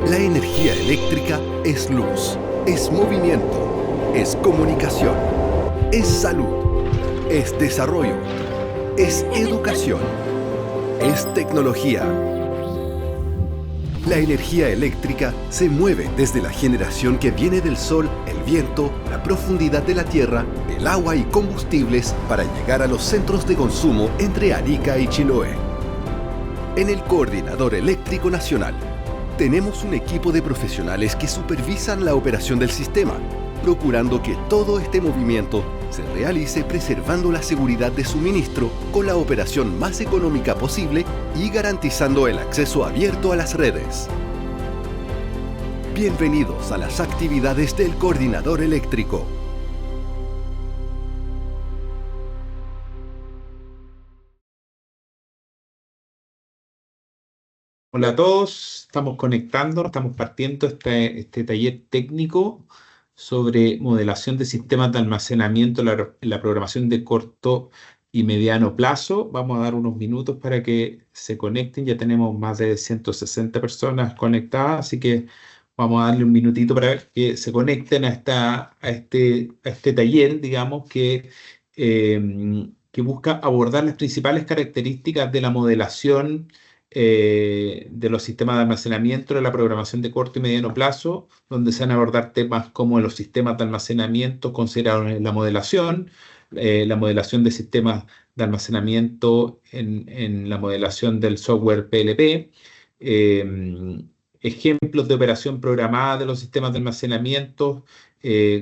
La energía eléctrica es luz, es movimiento, es comunicación, es salud, es desarrollo, es educación, es tecnología. La energía eléctrica se mueve desde la generación que viene del sol, el viento, la profundidad de la tierra, el agua y combustibles para llegar a los centros de consumo entre Arica y Chiloé. En el Coordinador Eléctrico Nacional, tenemos un equipo de profesionales que supervisan la operación del sistema, procurando que todo este movimiento se realice preservando la seguridad de suministro con la operación más económica posible y garantizando el acceso abierto a las redes. Bienvenidos a las actividades del Coordinador Eléctrico. Hola a todos, estamos conectando, estamos partiendo este taller técnico sobre modelación de sistemas de almacenamiento en la programación de corto y mediano plazo. Vamos a dar unos minutos para que se conecten, ya tenemos más de 160 personas conectadas, así que vamos a darle un minutito para que se conecten a este taller, digamos, que busca abordar las principales características de la modelación de los sistemas de almacenamiento de la programación de corto y mediano plazo, donde se van a abordar temas como los sistemas de almacenamiento considerados en la modelación de sistemas de almacenamiento en la modelación del software PLP, ejemplos de operación programada de los sistemas de almacenamiento,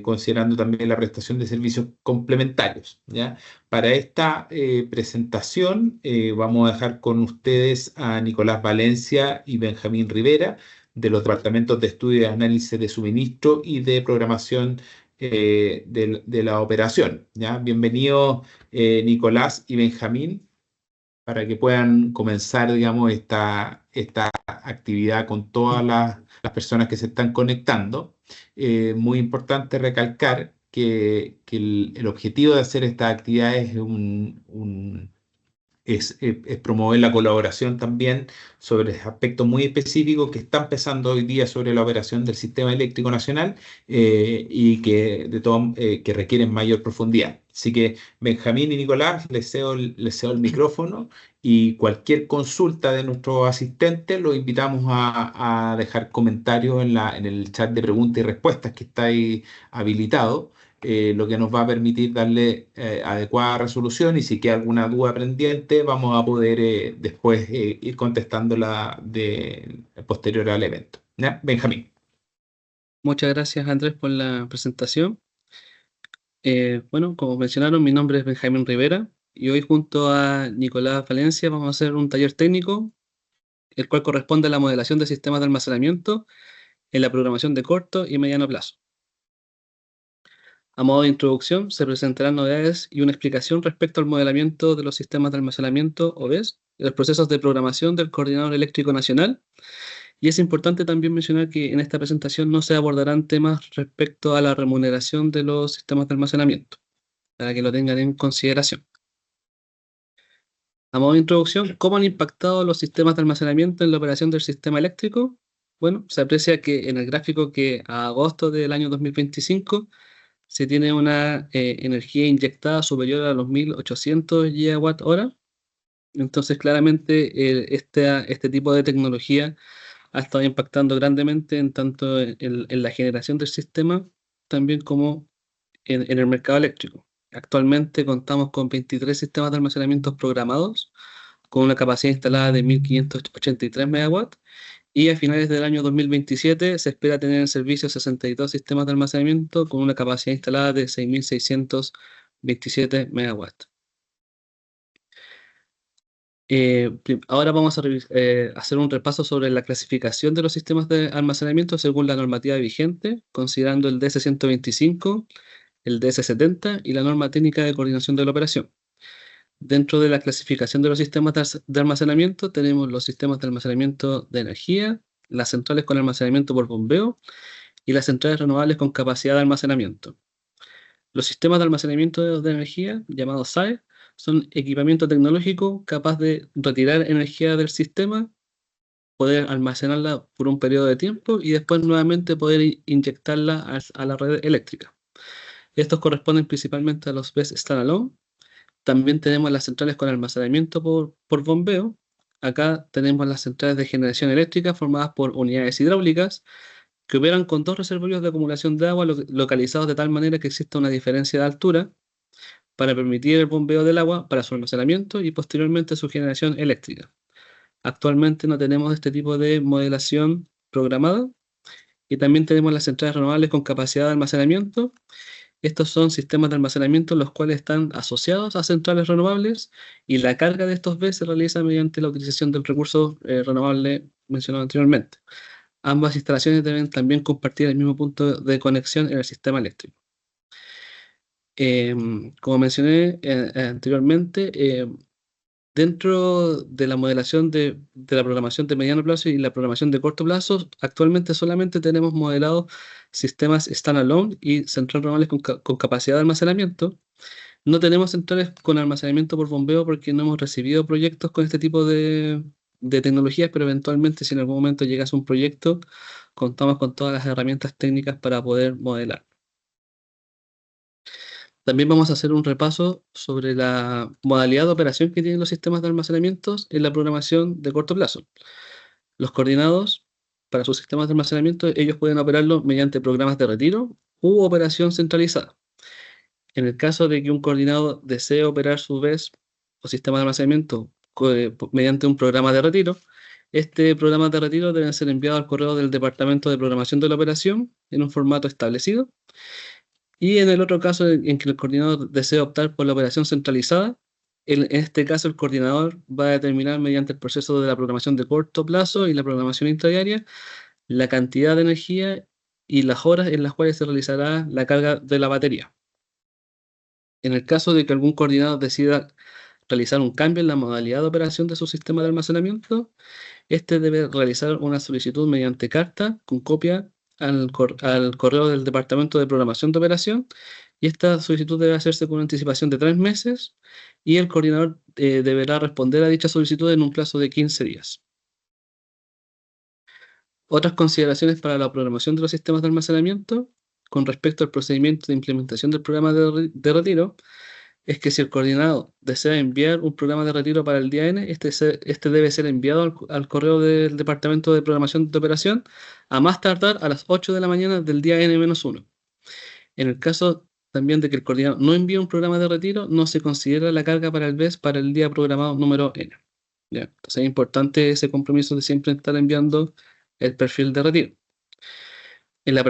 considerando también la prestación de servicios complementarios, ¿ya? Para esta presentación vamos a dejar con ustedes a Nicolás Valencia y Benjamín Rivera de los departamentos de estudio y análisis de suministro y de programación de la operación, ¿ya? Bienvenidos Nicolás y Benjamín para que puedan comenzar, digamos, esta actividad con todas las personas que se están conectando. Muy importante recalcar que el objetivo de hacer esta actividad es promover la colaboración también sobre aspectos muy específicos que están pesando hoy día sobre la operación del sistema eléctrico nacional y que requieren mayor profundidad. Así que Benjamín y Nicolás, les cedo el micrófono y cualquier consulta de nuestros asistentes los invitamos a dejar comentarios en el chat de preguntas y respuestas que está ahí habilitado, lo que nos va a permitir darle adecuada resolución, y si queda alguna duda pendiente vamos a poder después ir contestándola posterior al evento. ¿Ya? Benjamín. Muchas gracias, Andrés, por la presentación. Bueno, como mencionaron, mi nombre es Benjamín Rivera y hoy junto a Nicolás Valencia vamos a hacer un taller técnico, el cual corresponde a la modelación de sistemas de almacenamiento en la programación de corto y mediano plazo. A modo de introducción, se presentarán novedades y una explicación respecto al modelamiento de los sistemas de almacenamiento OBES y los procesos de programación del Coordinador Eléctrico Nacional. Y es importante también mencionar que en esta presentación no se abordarán temas respecto a la remuneración de los sistemas de almacenamiento, para que lo tengan en consideración. A modo de introducción, ¿cómo han impactado los sistemas de almacenamiento en la operación del sistema eléctrico? Bueno, se aprecia que en el gráfico que a agosto del año 2025 se tiene una energía inyectada superior a los 1800 gigawatt-hora. Entonces, claramente, este tipo de tecnología ha estado impactando grandemente en tanto en la generación del sistema, también como en el mercado eléctrico. Actualmente contamos con 23 sistemas de almacenamiento programados, con una capacidad instalada de 1583 megawatts, y a finales del año 2027 se espera tener en servicio 62 sistemas de almacenamiento con una capacidad instalada de 6627 megawatts. Ahora vamos a hacer un repaso sobre la clasificación de los sistemas de almacenamiento según la normativa vigente, considerando el DS-125, el DS-70 y la norma técnica de coordinación de la operación. Dentro de la clasificación de los sistemas de almacenamiento tenemos los sistemas de almacenamiento de energía, las centrales con almacenamiento por bombeo y las centrales renovables con capacidad de almacenamiento. Los sistemas de almacenamiento de energía, llamados SAE, son equipamiento tecnológico capaz de retirar energía del sistema poder almacenarla por un periodo de tiempo y después nuevamente poder inyectarla a la red eléctrica. Estos corresponden principalmente a los BESS standalone. También tenemos las centrales con almacenamiento por bombeo. Acá tenemos las centrales de generación eléctrica formadas por unidades hidráulicas que operan con dos reservorios de acumulación de agua localizados de tal manera que exista una diferencia de altura para permitir el bombeo del agua para su almacenamiento y posteriormente su generación eléctrica. Actualmente no tenemos este tipo de modelación programada y también tenemos las centrales renovables con capacidad de almacenamiento. Estos son sistemas de almacenamiento los cuales están asociados a centrales renovables y la carga de estos BESS se realiza mediante la utilización del recurso renovable mencionado anteriormente. Ambas instalaciones deben también compartir el mismo punto de conexión en el sistema eléctrico. Como mencioné anteriormente, dentro de la modelación de la programación de mediano plazo y la programación de corto plazo, actualmente solamente tenemos modelados sistemas standalone y centrales renovables con capacidad de almacenamiento. No tenemos centrales con almacenamiento por bombeo porque no hemos recibido proyectos con este tipo de tecnologías, pero eventualmente si en algún momento llegase un proyecto, contamos con todas las herramientas técnicas para poder modelar. También vamos a hacer un repaso sobre la modalidad de operación que tienen los sistemas de almacenamiento en la programación de corto plazo. Los coordinados para sus sistemas de almacenamiento, ellos pueden operarlo mediante programas de retiro u operación centralizada. En el caso de que un coordinado desee operar su BESS o sistema de almacenamiento mediante un programa de retiro, este programa de retiro debe ser enviado al correo del Departamento de Programación de la Operación en un formato establecido. Y en el otro caso en que el coordinador desea optar por la operación centralizada, en este caso el coordinador va a determinar mediante el proceso de la programación de corto plazo y la programación intradiaria la cantidad de energía y las horas en las cuales se realizará la carga de la batería. En el caso de que algún coordinador decida realizar un cambio en la modalidad de operación de su sistema de almacenamiento, este debe realizar una solicitud mediante carta con copia al correo del Departamento de Programación de Operación, y esta solicitud debe hacerse con una anticipación de 3 meses y el coordinador deberá responder a dicha solicitud en un plazo de 15 días. Otras consideraciones para la programación de los sistemas de almacenamiento con respecto al procedimiento de implementación del programa de retiro es que si el coordinador desea enviar un programa de retiro para el día N, este debe ser enviado al correo del Departamento de Programación de Operación a más tardar a las 8 de la mañana del día N-1. En el caso también de que el coordinador no envíe un programa de retiro, no se considera la carga para el BESS para el día programado número N. ¿Ya? Entonces es importante ese compromiso de siempre estar enviando el perfil de retiro. En la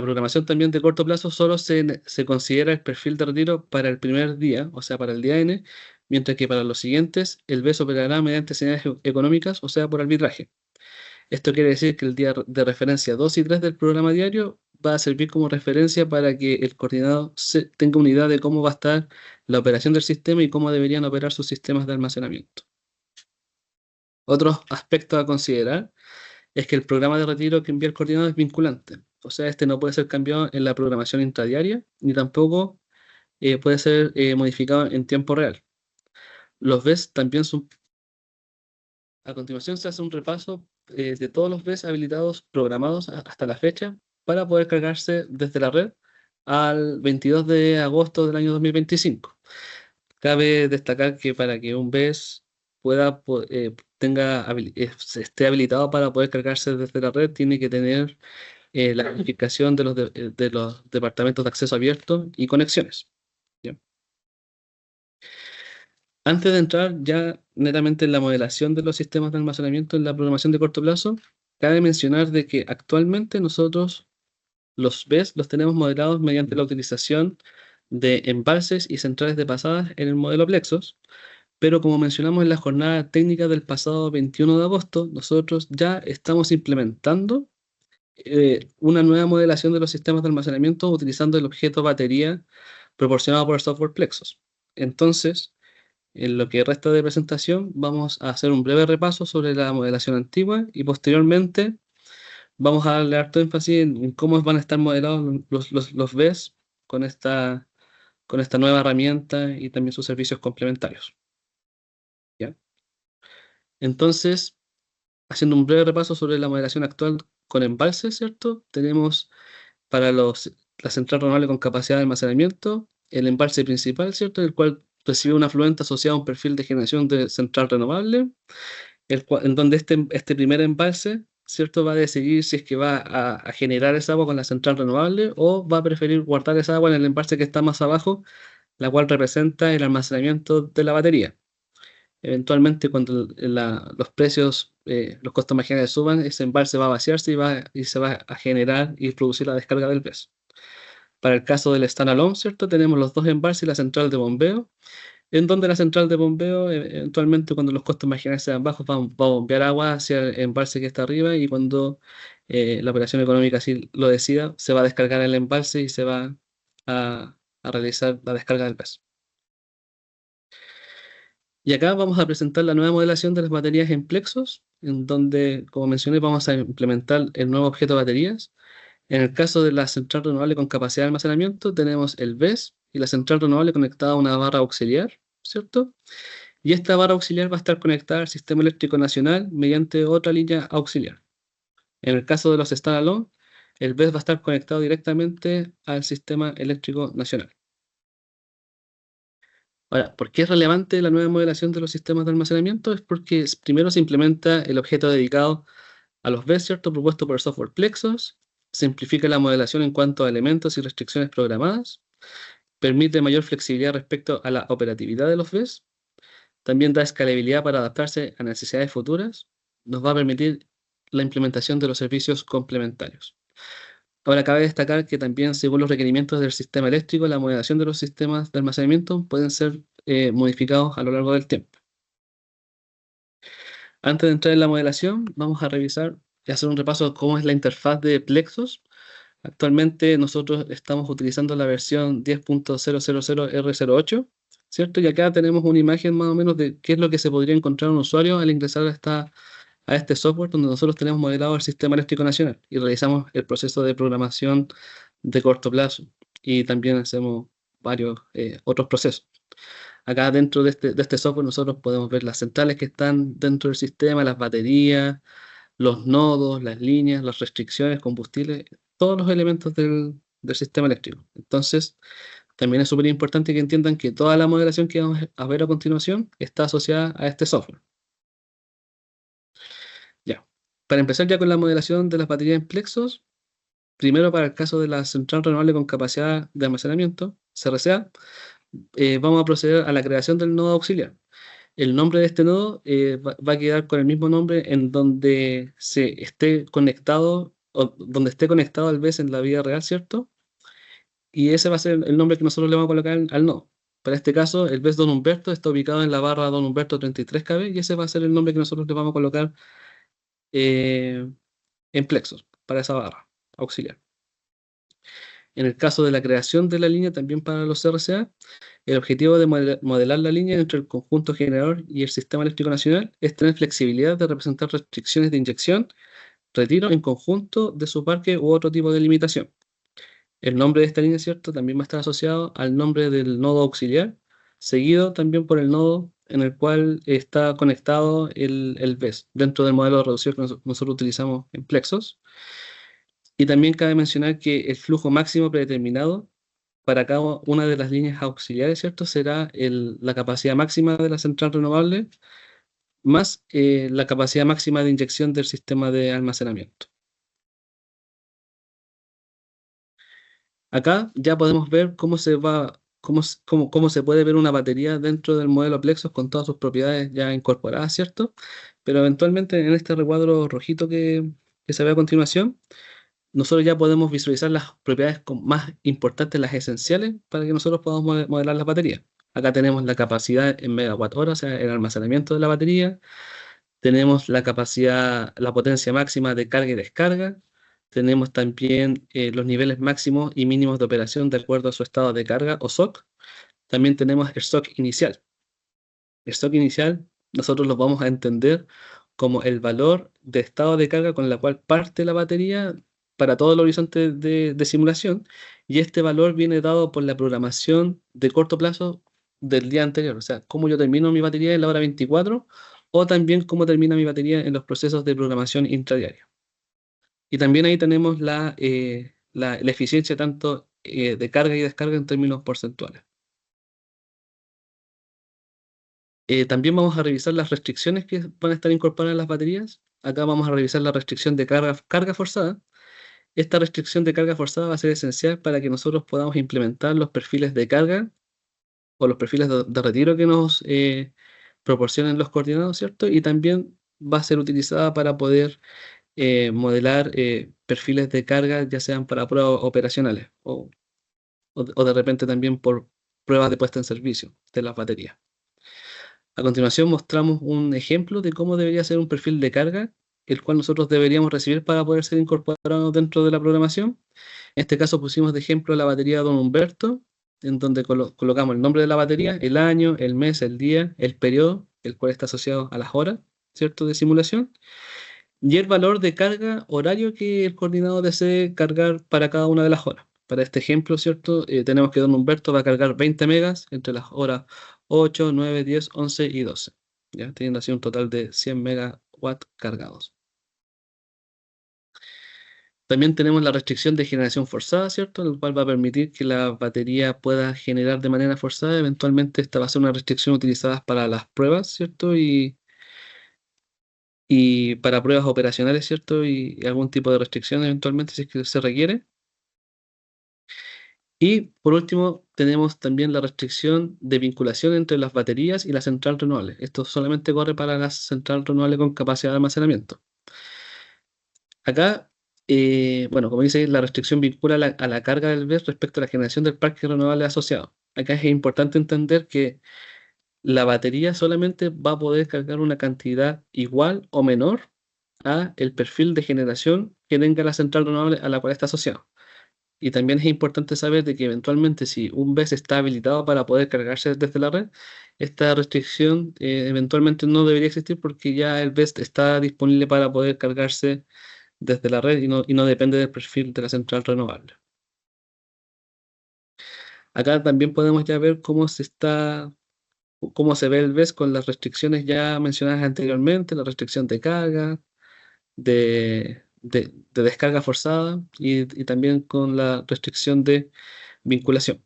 programación también de corto plazo solo se considera el perfil de retiro para el primer día, o sea, para el día N, mientras que para los siguientes el BESS operará mediante señales económicas, o sea, por arbitraje. Esto quiere decir que el día de referencia 2 y 3 del programa diario va a servir como referencia para que el coordinador tenga una idea de cómo va a estar la operación del sistema y cómo deberían operar sus sistemas de almacenamiento. Otros aspectos a considerar es que el programa de retiro que envía el coordinador es vinculante. O sea, este no puede ser cambiado en la programación intradiaria, ni tampoco puede ser modificado en tiempo real. Los BESS también son... A continuación se hace un repaso de todos los BESS habilitados programados hasta la fecha para poder cargarse desde la red al 22 de agosto del año 2025. Cabe destacar que para que un BESS esté habilitado para poder cargarse desde la red, tiene que tener la verificación de los departamentos de acceso abierto y conexiones. ¿Ya? Antes de entrar ya netamente en la modelación de los sistemas de almacenamiento en la programación de corto plazo, cabe mencionar de que actualmente nosotros los BESS los tenemos modelados mediante la utilización de embalses y centrales de pasadas en el modelo Plexos, pero como mencionamos en la jornada técnica del pasado 21 de agosto, nosotros ya estamos implementando una nueva modelación de los sistemas de almacenamiento utilizando el objeto batería proporcionado por el software Plexos. Entonces, en lo que resta de presentación, vamos a hacer un breve repaso sobre la modelación antigua y posteriormente vamos a darle harto énfasis en cómo van a estar modelados los BESS con esta nueva herramienta y también sus servicios complementarios. ¿Ya? Entonces, haciendo un breve repaso sobre la modelación actual con embalses, ¿cierto? Tenemos para la central renovable con capacidad de almacenamiento, el embalse principal, ¿cierto? El cual recibe un afluente asociado a un perfil de generación de central renovable, en donde este primer embalse, ¿cierto? Va a decidir si es que va a generar esa agua con la central renovable o va a preferir guardar esa agua en el embalse que está más abajo, la cual representa el almacenamiento de la batería. Eventualmente, cuando los precios, los costos marginales suban, ese embalse va a vaciarse y se va a generar y producir la descarga del peso. Para el caso del standalone, ¿cierto? Tenemos los dos embalses y la central de bombeo, en donde la central de bombeo, eventualmente, cuando los costos marginales sean bajos, va a bombear agua hacia el embalse que está arriba y cuando la operación económica así lo decida, se va a descargar el embalse y se va a realizar la descarga del peso. Y acá vamos a presentar la nueva modelación de las baterías en plexos, en donde, como mencioné, vamos a implementar el nuevo objeto baterías. En el caso de la central renovable con capacidad de almacenamiento, tenemos el BESS y la central renovable conectada a una barra auxiliar, ¿cierto? Y esta barra auxiliar va a estar conectada al sistema eléctrico nacional mediante otra línea auxiliar. En el caso de los standalone, el BESS va a estar conectado directamente al sistema eléctrico nacional. Ahora, ¿por qué es relevante la nueva modelación de los sistemas de almacenamiento? Es porque primero se implementa el objeto dedicado a los BESS, ¿cierto? Propuesto por el software Plexos, simplifica la modelación en cuanto a elementos y restricciones programadas, permite mayor flexibilidad respecto a la operatividad de los BESS, también da escalabilidad para adaptarse a necesidades futuras, nos va a permitir la implementación de los servicios complementarios. Ahora, cabe destacar que también, según los requerimientos del sistema eléctrico, la modelación de los sistemas de almacenamiento pueden ser modificados a lo largo del tiempo. Antes de entrar en la modelación, vamos a revisar y hacer un repaso de cómo es la interfaz de Plexos. Actualmente nosotros estamos utilizando la versión 10.000R08, ¿cierto? Y acá tenemos una imagen más o menos de qué es lo que se podría encontrar un usuario al ingresar a este software donde nosotros tenemos modelado el sistema eléctrico nacional y realizamos el proceso de programación de corto plazo y también hacemos varios otros procesos. Acá dentro de este software nosotros podemos ver las centrales que están dentro del sistema, las baterías, los nodos, las líneas, las restricciones, combustibles, todos los elementos del sistema eléctrico. Entonces, también es súper importante que entiendan que toda la modelación que vamos a ver a continuación está asociada a este software. Ya. Para empezar ya con la modelación de las baterías en plexos, primero para el caso de la central renovable con capacidad de almacenamiento, CRCA, vamos a proceder a la creación del nodo auxiliar. El nombre de este nodo va a quedar con el mismo nombre en donde se esté conectado o donde esté conectado al BESS en la vida real, ¿cierto? Y ese va a ser el nombre que nosotros le vamos a colocar al nodo. Para este caso, el BESS Don Humberto está ubicado en la barra Don Humberto 33KB y ese va a ser el nombre que nosotros le vamos a colocar en plexos para esa barra auxiliar. En el caso de la creación de la línea, también para los CRCA, el objetivo de modelar la línea entre el conjunto generador y el sistema eléctrico nacional es tener flexibilidad de representar restricciones de inyección, retiro en conjunto de su parque u otro tipo de limitación. El nombre de esta línea, ¿cierto?, también va a estar asociado al nombre del nodo auxiliar, seguido también por el nodo en el cual está conectado el BESS, dentro del modelo de reducción que nosotros utilizamos en Plexos. Y también cabe mencionar que el flujo máximo predeterminado para cada una de las líneas auxiliares, ¿cierto?, será la capacidad máxima de la central renovable más la capacidad máxima de inyección del sistema de almacenamiento. Acá ya podemos ver cómo se puede ver una batería dentro del modelo Plexos con todas sus propiedades ya incorporadas, ¿cierto? Pero eventualmente en este recuadro rojito que se ve a continuación, nosotros ya podemos visualizar las propiedades más importantes, las esenciales, para que nosotros podamos modelar las baterías. Acá tenemos la capacidad en megawatt hora, o sea, el almacenamiento de la batería. Tenemos la capacidad, la potencia máxima de carga y descarga. Tenemos también los niveles máximos y mínimos de operación de acuerdo a su estado de carga o SOC. También tenemos el SOC inicial. El SOC inicial nosotros lo vamos a entender como el valor de estado de carga con la cual parte la batería para todo el horizonte de simulación, y este valor viene dado por la programación de corto plazo del día anterior. O sea, cómo yo termino mi batería en la hora 24, o también cómo termina mi batería en los procesos de programación intradiaria. Y también ahí tenemos la eficiencia tanto de carga y descarga en términos porcentuales. También vamos a revisar las restricciones que van a estar incorporadas en las baterías. Acá vamos a revisar la restricción de carga forzada. Esta restricción de carga forzada va a ser esencial para que nosotros podamos implementar los perfiles de carga o los perfiles de retiro que nos proporcionen los coordinados, ¿cierto? Y también va a ser utilizada para poder modelar perfiles de carga, ya sean para pruebas operacionales o de repente también por pruebas de puesta en servicio de las baterías. A continuación mostramos un ejemplo de cómo debería ser un perfil de carga, el cual nosotros deberíamos recibir para poder ser incorporado dentro de la programación. En este caso pusimos de ejemplo la batería Don Humberto, en donde colocamos el nombre de la batería, el año, el mes, el día, el periodo, el cual está asociado a las horas, ¿cierto?, de simulación, y el valor de carga horario que el coordinador desee cargar para cada una de las horas. Para este ejemplo, ¿cierto? Tenemos que Don Humberto va a cargar 20 megas entre las horas 8, 9, 10, 11 y 12, ¿ya? Teniendo así un total de 100 megawatts cargados. También tenemos la restricción de generación forzada, ¿cierto? El cual va a permitir que la batería pueda generar de manera forzada. Eventualmente esta va a ser una restricción utilizada para las pruebas, ¿cierto? Y para pruebas operacionales, ¿cierto? Y algún tipo de restricción eventualmente si es que se requiere. Y por último, tenemos también la restricción de vinculación entre las baterías y la central renovable. Esto solamente corre para la central renovable con capacidad de almacenamiento. Acá, bueno, como dice, la restricción vincula a la carga del BES respecto a la generación del parque renovable asociado. Acá es importante entender que la batería solamente va a poder cargar una cantidad igual o menor a el perfil de generación que tenga la central renovable a la cual está asociado. Y también es importante saber de que eventualmente si un BES está habilitado para poder cargarse desde la red, esta restricción eventualmente no debería existir porque ya el BES está disponible para poder cargarse desde la red y no depende del perfil de la central renovable. Acá también podemos ya ver cómo se ve el BES con las restricciones ya mencionadas anteriormente, la restricción de carga, de descarga forzada y también con la restricción de vinculación.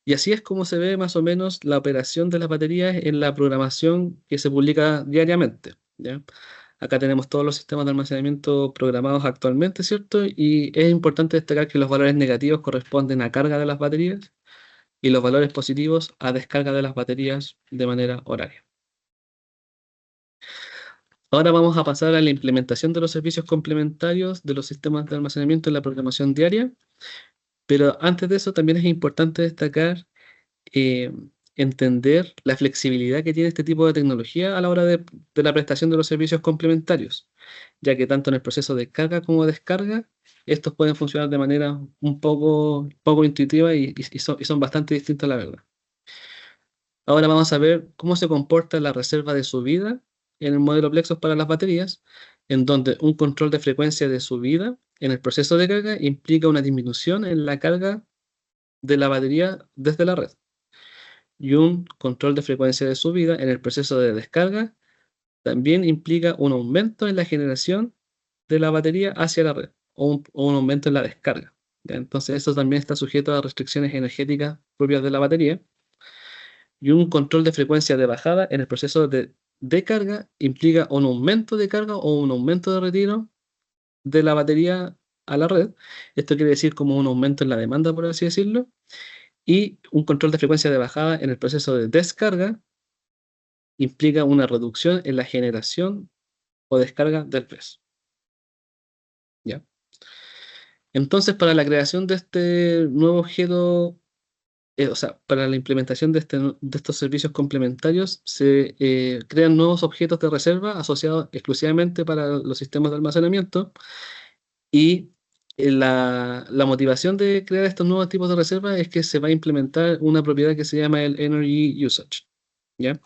Y así es como se ve más o menos la operación de las baterías en la programación que se publica diariamente, ¿ya? Acá tenemos todos los sistemas de almacenamiento programados actualmente, ¿cierto? Y es importante destacar que los valores negativos corresponden a carga de las baterías y los valores positivos a descarga de las baterías de manera horaria. Ahora vamos a pasar a la implementación de los servicios complementarios de los sistemas de almacenamiento en la programación diaria. Pero antes de eso también es importante destacar entender la flexibilidad que tiene este tipo de tecnología a la hora de la prestación de los servicios complementarios, ya que tanto en el proceso de carga como descarga, estos pueden funcionar de manera un poco intuitiva y son bastante distintos, la verdad. Ahora vamos a ver cómo se comporta la reserva de subida en el modelo Plexos para las baterías, en donde un control de frecuencia de subida en el proceso de carga implica una disminución en la carga de la batería desde la red. Y un control de frecuencia de subida en el proceso de descarga también implica un aumento en la generación de la batería hacia la red o un aumento en la descarga, ¿ya? Entonces eso también está sujeto a restricciones energéticas propias de la batería. Y un control de frecuencia de bajada en el proceso de carga implica un aumento de carga o un aumento de retiro de la batería a la red. Esto quiere decir como un aumento en la demanda, por así decirlo. Y un control de frecuencia de bajada en el proceso de descarga implica una reducción en la generación o descarga del BES. ¿Ya? Entonces, para la creación de este nuevo objeto, o sea, para la implementación de estos servicios complementarios, se crean nuevos objetos de reserva asociados exclusivamente para los sistemas de almacenamiento. Y la motivación de crear estos nuevos tipos de reserva es que se va a implementar una propiedad que se llama el Energy Usage, ¿ya?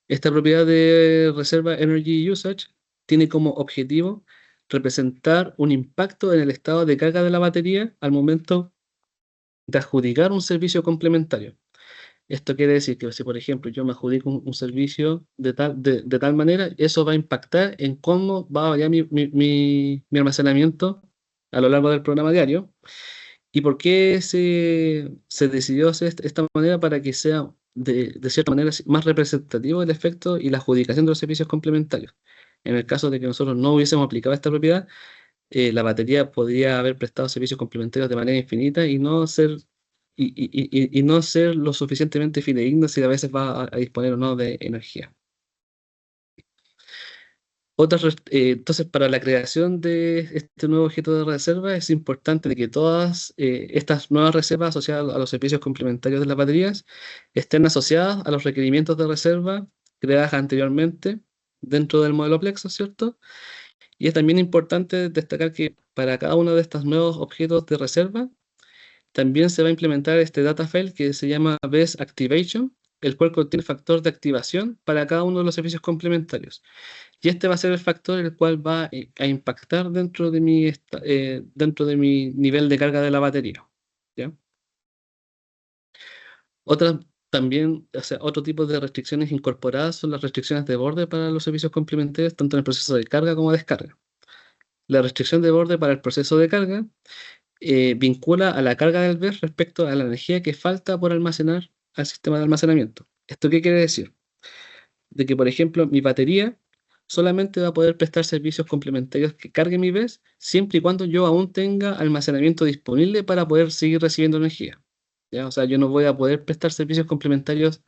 Esta propiedad de reserva Energy Usage tiene como objetivo representar un impacto en el estado de carga de la batería al momento de adjudicar un servicio complementario. Esto quiere decir que si, por ejemplo, yo me adjudico un servicio de tal manera, eso va a impactar en cómo va a variar mi almacenamiento a lo largo del programa diario. ¿Y por qué se decidió hacer esta manera para que sea de cierta manera más representativo el efecto y la adjudicación de los servicios complementarios? En el caso de que nosotros no hubiésemos aplicado esta propiedad, la batería podría haber prestado servicios complementarios de manera infinita y no ser, y no ser lo suficientemente fidedigna si a veces va a disponer o no de energía. Entonces, para la creación de este nuevo objeto de reserva es importante de que todas estas nuevas reservas asociadas a los servicios complementarios de las baterías estén asociadas a los requerimientos de reserva creadas anteriormente dentro del modelo Plexo, ¿cierto? Y es también importante destacar que para cada uno de estos nuevos objetos de reserva también se va a implementar este data file que se llama Best Activation, el cual contiene factor de activación para cada uno de los servicios complementarios. Y este va a ser el factor el cual va a impactar dentro de mi nivel de carga de la batería. ¿Ya? También, o sea, otro tipo de restricciones incorporadas son las restricciones de borde para los servicios complementarios, tanto en el proceso de carga como de descarga. La restricción de borde para el proceso de carga vincula a la carga del BES respecto a la energía que falta por almacenar al sistema de almacenamiento. ¿Esto qué quiere decir? De que, por ejemplo, mi batería solamente va a poder prestar servicios complementarios que cargue mi BES siempre y cuando yo aún tenga almacenamiento disponible para poder seguir recibiendo energía. ¿Ya? O sea, yo no voy a poder prestar servicios complementarios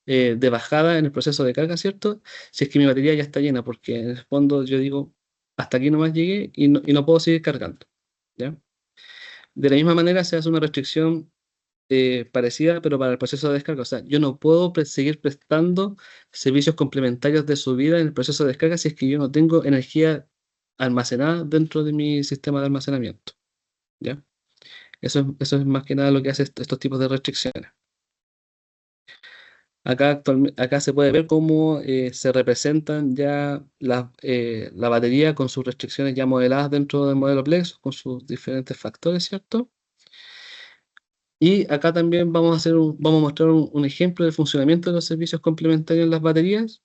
de bajada en el proceso de carga, ¿cierto? Si es que mi batería ya está llena, porque en el fondo yo digo, hasta aquí nomás llegué y no puedo seguir cargando. ¿Ya? De la misma manera se hace una restricción parecida, pero para el proceso de descarga. O sea, yo no puedo seguir prestando servicios complementarios de subida en el proceso de descarga si es que yo no tengo energía almacenada dentro de mi sistema de almacenamiento. ¿Ya? Eso es más que nada lo que hace estos tipos de restricciones. Acá se puede ver cómo se representan ya la batería con sus restricciones ya modeladas dentro del modelo Plexo, con sus diferentes factores, ¿cierto? Y acá también vamos a mostrar un ejemplo del funcionamiento de los servicios complementarios en las baterías.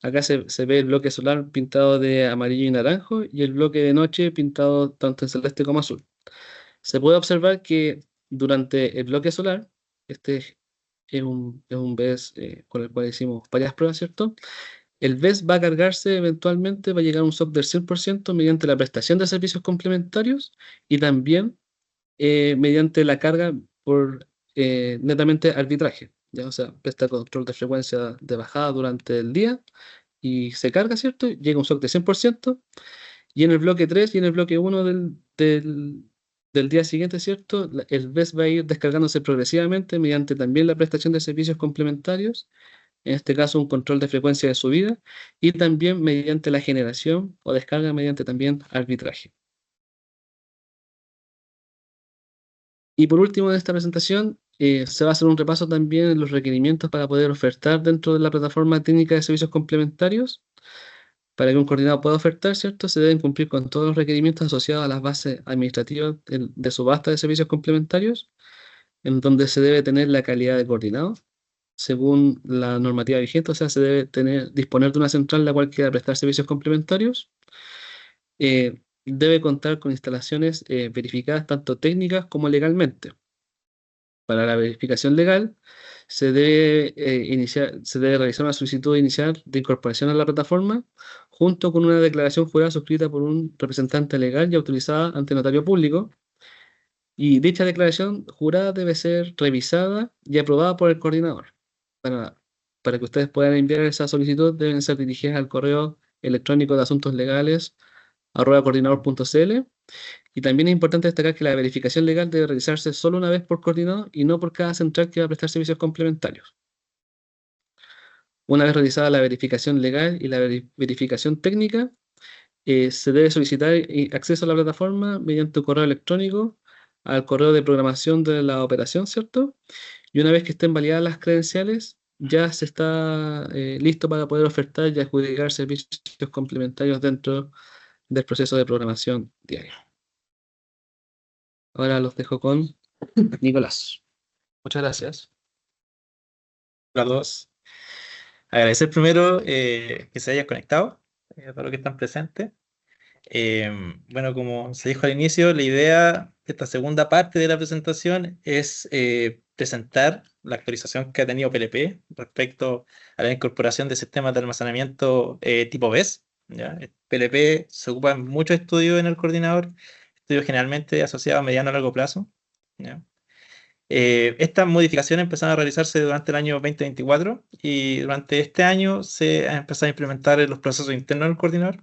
Acá se ve el bloque solar pintado de amarillo y naranjo y el bloque de noche pintado tanto en celeste como azul. Se puede observar que durante el bloque solar, este es un BES con el cual hicimos varias pruebas, ¿cierto? El BES va a cargarse eventualmente, va a llegar a un SOC del 100% mediante la prestación de servicios complementarios y también mediante la carga por netamente arbitraje. ¿Ya? O sea, presta control de frecuencia de bajada durante el día y se carga, ¿cierto? Llega a un SOC de 100%. Y en el bloque 3 y en el bloque 1 del día siguiente, ¿cierto? El BES va a ir descargándose progresivamente mediante también la prestación de servicios complementarios, en este caso un control de frecuencia de subida, y también mediante la generación o descarga mediante también arbitraje. Y por último, en esta presentación se va a hacer un repaso también en los requerimientos para poder ofertar dentro de la plataforma técnica de servicios complementarios. Para que un coordinador pueda ofertar, ¿cierto? Se deben cumplir con todos los requerimientos asociados a las bases administrativas de subasta de servicios complementarios, en donde se debe tener la calidad de coordinado, según la normativa vigente, o sea, se debe disponer de una central la cual quiera prestar servicios complementarios. Debe contar con instalaciones verificadas tanto técnicas como legalmente. Para la verificación legal, se debe realizar una solicitud inicial de incorporación a la plataforma, junto con una declaración jurada suscrita por un representante legal y autorizada ante notario público. Y dicha declaración jurada debe ser revisada y aprobada por el coordinador. Para que ustedes puedan enviar esa solicitud, deben ser dirigidas al correo electrónico de asuntos legales @coordinador.cl. Y también es importante destacar que la verificación legal debe realizarse solo una vez por coordinador y no por cada central que va a prestar servicios complementarios. Una vez realizada la verificación legal y la verificación técnica, se debe solicitar acceso a la plataforma mediante un correo electrónico al correo de programación de la operación, ¿cierto? Y una vez que estén validadas las credenciales, ya se está listo para poder ofertar y adjudicar servicios complementarios dentro del proceso de programación diaria. Ahora los dejo con Nicolás. Muchas gracias. a todos. Agradecer primero que se hayan conectado, a todos los que están presentes. Bueno, como se dijo al inicio, la idea de esta segunda parte de la presentación es presentar la actualización que ha tenido PLP respecto a la incorporación de sistemas de almacenamiento tipo BES. ¿Ya? PLP se ocupa en muchos estudios en el coordinador, estudios generalmente asociados a mediano a largo plazo. ¿Ya? Estas modificaciones empezaron a realizarse durante el año 2024 y durante este año se han empezado a implementar en los procesos internos del coordinador.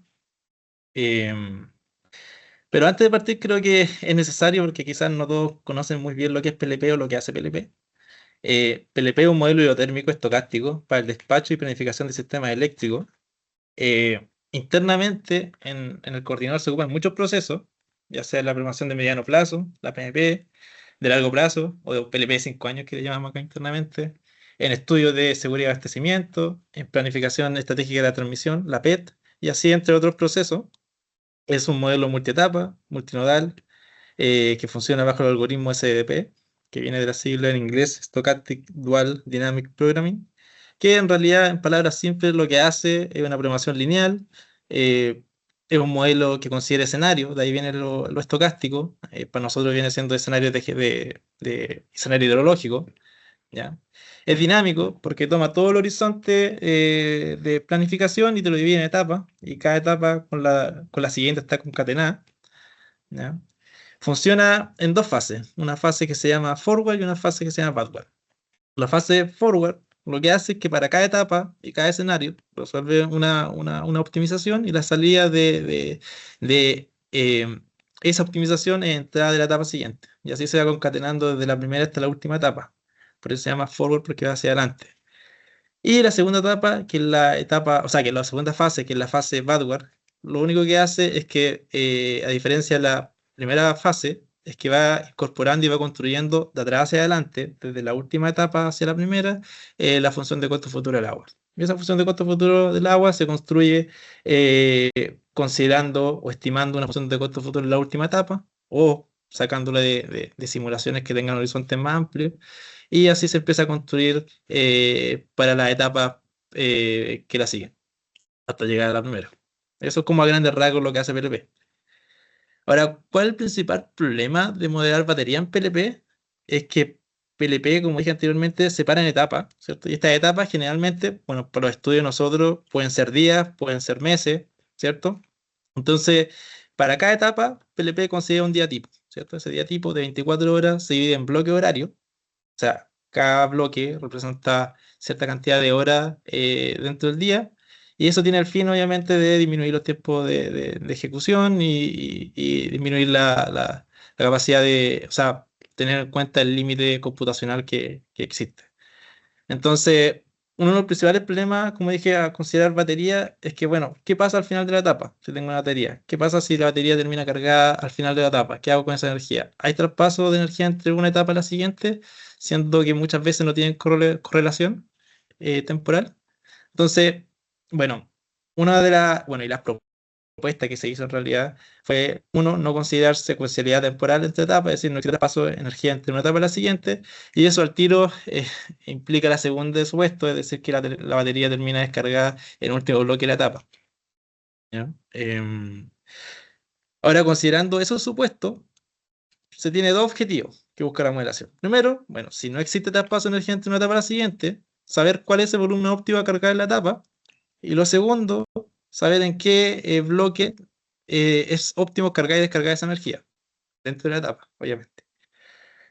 Pero antes de partir creo que es necesario, porque quizás no todos conocen muy bien lo que es PLP o lo que hace PLP. PLP es un modelo hidrotérmico estocástico para el despacho y planificación de sistemas eléctricos. Internamente en el coordinador se ocupan muchos procesos, ya sea la programación de mediano plazo, la PMP, de largo plazo, o de PLP de 5 años que le llamamos acá internamente, en estudios de seguridad de abastecimiento, en planificación estratégica de la transmisión, la PET, y así entre otros procesos. Es un modelo multietapa, multinodal, que funciona bajo el algoritmo SDP, que viene de la sigla en inglés Stochastic Dual Dynamic Programming, que en realidad, en palabras simples, lo que hace es una programación lineal. Es un modelo que considera escenarios, de ahí viene lo estocástico. Para nosotros viene siendo escenario de escenario hidrológico. ¿Ya? Es dinámico porque toma todo el horizonte de planificación y te lo divide en etapas, y cada etapa con la siguiente está concatenada. ¿Ya? Funciona en dos fases, una fase que se llama forward y una fase que se llama backward. La fase forward lo que hace es que para cada etapa y cada escenario resuelve una optimización, y la salida de esa optimización es entrada de la etapa siguiente, y así se va concatenando desde la primera hasta la última etapa. Por eso se llama forward, porque va hacia adelante. Y la segunda etapa, que es la etapa, o sea, que la segunda fase, que es la fase backward, lo único que hace es que, a diferencia de la primera fase, es que va incorporando y va construyendo de atrás hacia adelante, desde la última etapa hacia la primera, la función de costo futuro del agua. Y esa función de costo futuro del agua se construye considerando o estimando una función de costo futuro en la última etapa, o sacándola de simulaciones que tengan horizontes más amplios, y así se empieza a construir para la etapa que la sigue, hasta llegar a la primera. Eso es como a grandes rasgos lo que hace PLP. Ahora, ¿cuál es el principal problema de modelar batería en PLP? Es que PLP, como dije anteriormente, se separa en etapas, ¿cierto? Y estas etapas generalmente, bueno, para los estudios de nosotros pueden ser días, pueden ser meses, ¿cierto? Entonces, para cada etapa, PLP considera un día tipo, ¿cierto? Ese día tipo de 24 horas se divide en bloque horario. O sea, cada bloque representa cierta cantidad de horas dentro del día, y eso tiene el fin, obviamente, de disminuir los tiempos de ejecución y disminuir la capacidad o sea, tener en cuenta el límite computacional que existe. Entonces, uno de los principales problemas, como dije, a considerar batería es que, bueno, ¿qué pasa al final de la etapa si tengo una batería? ¿Qué pasa si la batería termina cargada al final de la etapa? ¿Qué hago con esa energía? ¿Hay traspaso de energía entre una etapa y la siguiente, siendo que muchas veces no tienen correlación temporal? Entonces, bueno, y las propuesta que se hizo en realidad fue, uno, no considerar secuencialidad temporal entre etapas, es decir, no existe paso de energía entre una etapa y la siguiente, y eso al tiro implica la segunda de supuesto, es decir, que la batería termina descargada en el último bloque de la etapa. ¿Ya? Ahora, considerando esos supuestos, se tiene dos objetivos que busca la modelación. Primero, bueno, si no existe traspaso de energía entre una etapa y la siguiente, saber cuál es el volumen óptimo a cargar en la etapa, y lo segundo, saber en qué bloque es óptimo cargar y descargar esa energía dentro de la etapa, obviamente.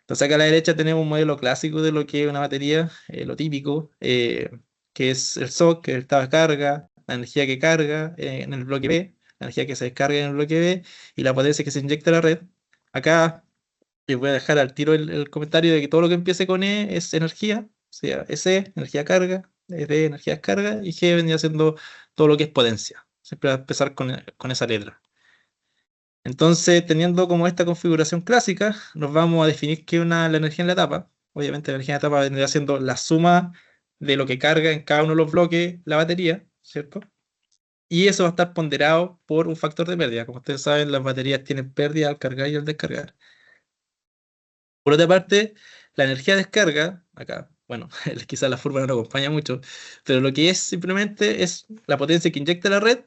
Entonces acá a la derecha tenemos un modelo clásico de lo que es una batería, lo típico, que es el SOC, que es el estado de carga, la energía que carga en el bloque B, la energía que se descarga en el bloque B, y la potencia que se inyecta a la red. Acá les voy a dejar al tiro el comentario de que todo lo que empiece con E es energía, o sea, S, energía carga, D, energía descarga, y G vendría siendo todo lo que es potencia. Siempre va a empezar con esa letra. Entonces, teniendo como esta configuración clásica, nos vamos a definir qué es la energía en la etapa. Obviamente, la energía en la etapa vendría siendo la suma de lo que carga en cada uno de los bloques la batería, ¿cierto? Y eso va a estar ponderado por un factor de pérdida. Como ustedes saben, las baterías tienen pérdida al cargar y al descargar. Por otra parte, la energía de descarga, acá, bueno, quizás la fórmula no acompaña mucho, pero lo que es simplemente es la potencia que inyecta la red